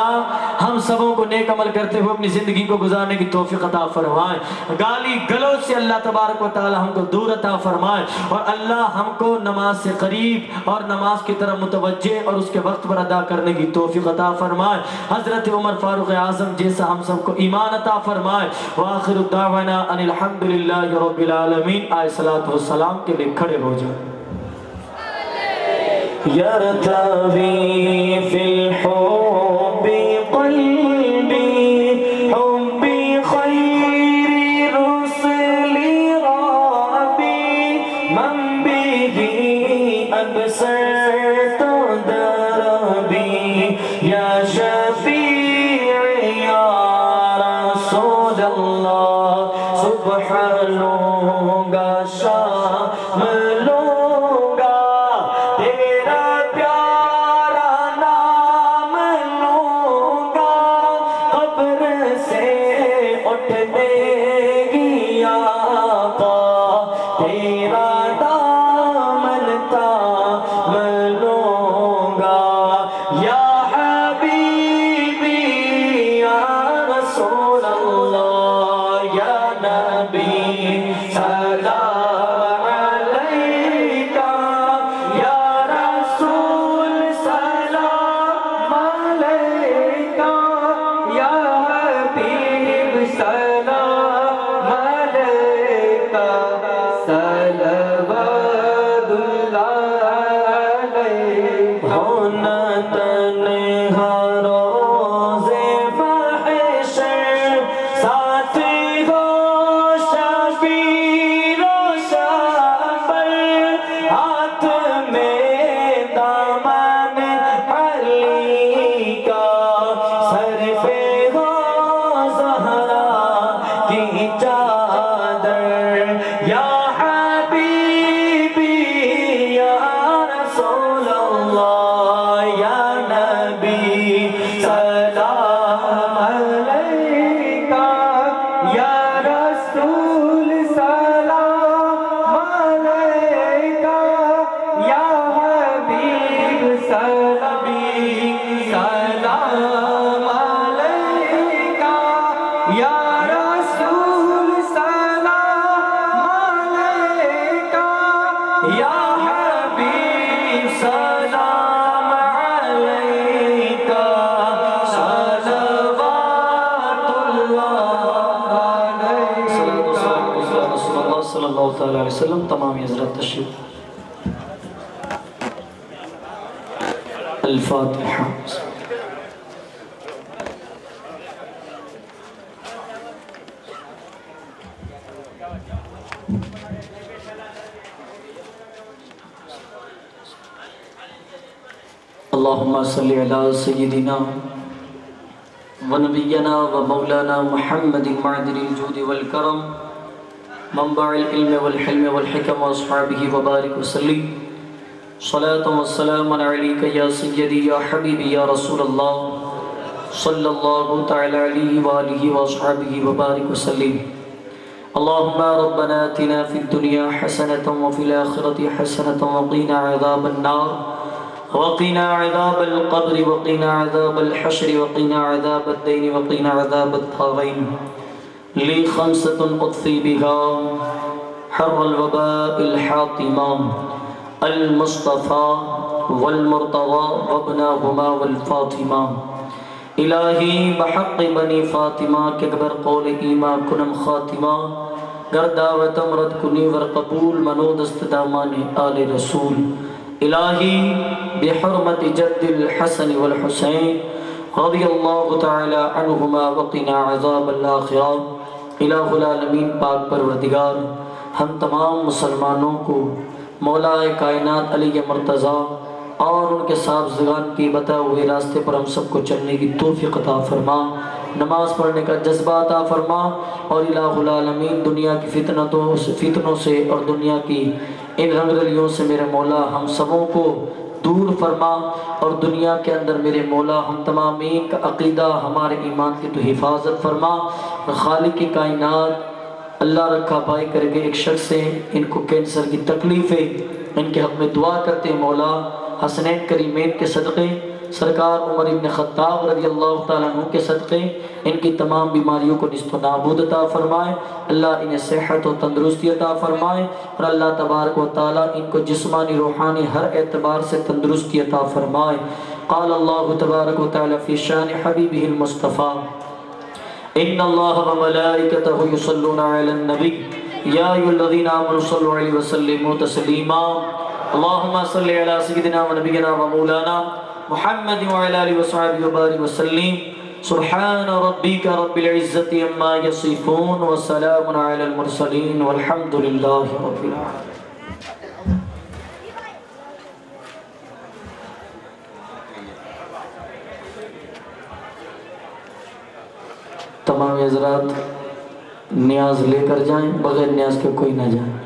ہم سبوں کو نیک عمل کرتے ہوئے اپنی زندگی کو گزارنے کی توفیق عطا فرمائے، گالی گلوچ سے اللہ تبارک و تعالی ہم کو دور عطا فرمائے، اور اللہ ہم کو نماز سے قریب اور نماز کی طرف متوجہ اور اس کے وقت پر ادا کرنے کی توفیق عطا فرمائے، حضرت عمر فاروق اعظم جیسا ہم سب کو ایمان عطا فرمائے۔ وآخر الدعوانا ان الحمدللہ رب العالمین۔ آئے صلاۃ والسلام کے لیے کھڑے ہو جائیں۔ يرتوي في الحب قلبي حب خير رسل ربي من به أبصرت دربي يا شفيع يا رسول الله سبحان لوگا شامل تمام حضرت تشریف۔ الفاتحہ۔ اللہم صلی علی سیدنا ونبینا ومولانا محمد معدن الجود والکرم منبع العلم والحلم والحکم واصحابہ وبارک وسلم صلاة والسلام علیک یا سیدی یا حبیبی یا رسول اللہ صلی اللہ تعالی علیہ وآلہ واصحابہ وبارک وسلم۔ اللہم ربنا آتنا فی الدنیا حسنة وفی الآخرة حسنة وقنا عذاب النار وقنا عذاب القبر وقنا عذاب الحشر وقنا عذاب الدین وقنا عذاب الطاغین۔ لی خمسۃ اطفی بہا حر الوباء الحاطمہ المصطفى والمرتضى وابناهما والفاطمہ الہی بحق بنی فاطمہ کے اکبر قول ایما کنم خاتمہ گر دعوت امرد کنی ور قبول منو دست دامان آل رسول الہی بحرمت جد الحسن والحسین رضی اللہ تعالی عنہما وقنا عذاب الآخرہ۔ الہ العالمین پاک پروردگار ہم تمام مسلمانوں کو مولا کائنات علی مرتضیٰ اور ان کے صاحبزادگان کی بتائے ہوئے راستے پر ہم سب کو چلنے کی توفیق عطا فرما، نماز پڑھنے کا جذبہ عطا فرما، اور الہ العالمین دنیا کی فتنوں سے اور دنیا کی ان رنگ رلیوں سے میرے مولا ہم سبوں کو دور فرما، اور دنیا کے اندر میرے مولا ہم تمامین کا عقیدہ ہمارے ایمان کی تو حفاظت فرما۔ خالق کی کائنات اللہ رکھا پائی کر کے ایک شخص سے ان کو کینسر کی تکلیف ہے، ان کے حق میں دعا کرتے ہیں مولا حسنین کریمین کے صدقے، سرکار عمر ابن خطاب رضی اللہ تعالیٰ عنہ کے صدقے ان کی تمام بیماریوں کو نصف و نابود عطا فرمائے، اللہ انہیں صحت و تندرستی عطا فرمائے، اور اللہ تبارک و تعالیٰ ان کو جسمانی روحانی ہر اعتبار سے تندرستی عطا فرمائے۔ قال اللہ تبارک و تعالیٰ فی شان حبیبہ المصطفیٰ ان اللہ وملائکتہ یصلون علی النبی یا ایھا الذین آمنوا صلوا علیہ وسلموا تسلیما اللہم صل علی سیدنا و نبینا و مولانا محمد وعلی آلہ وصحبہ وبارک وسلم سبحان ربک رب العزت عما یصفون وسلام علی المرسلین والحمد للہ رب العالمین۔ تمام حضرات نیاز لے کر جائیں، بغیر نیاز کے کوئی نہ جائیں۔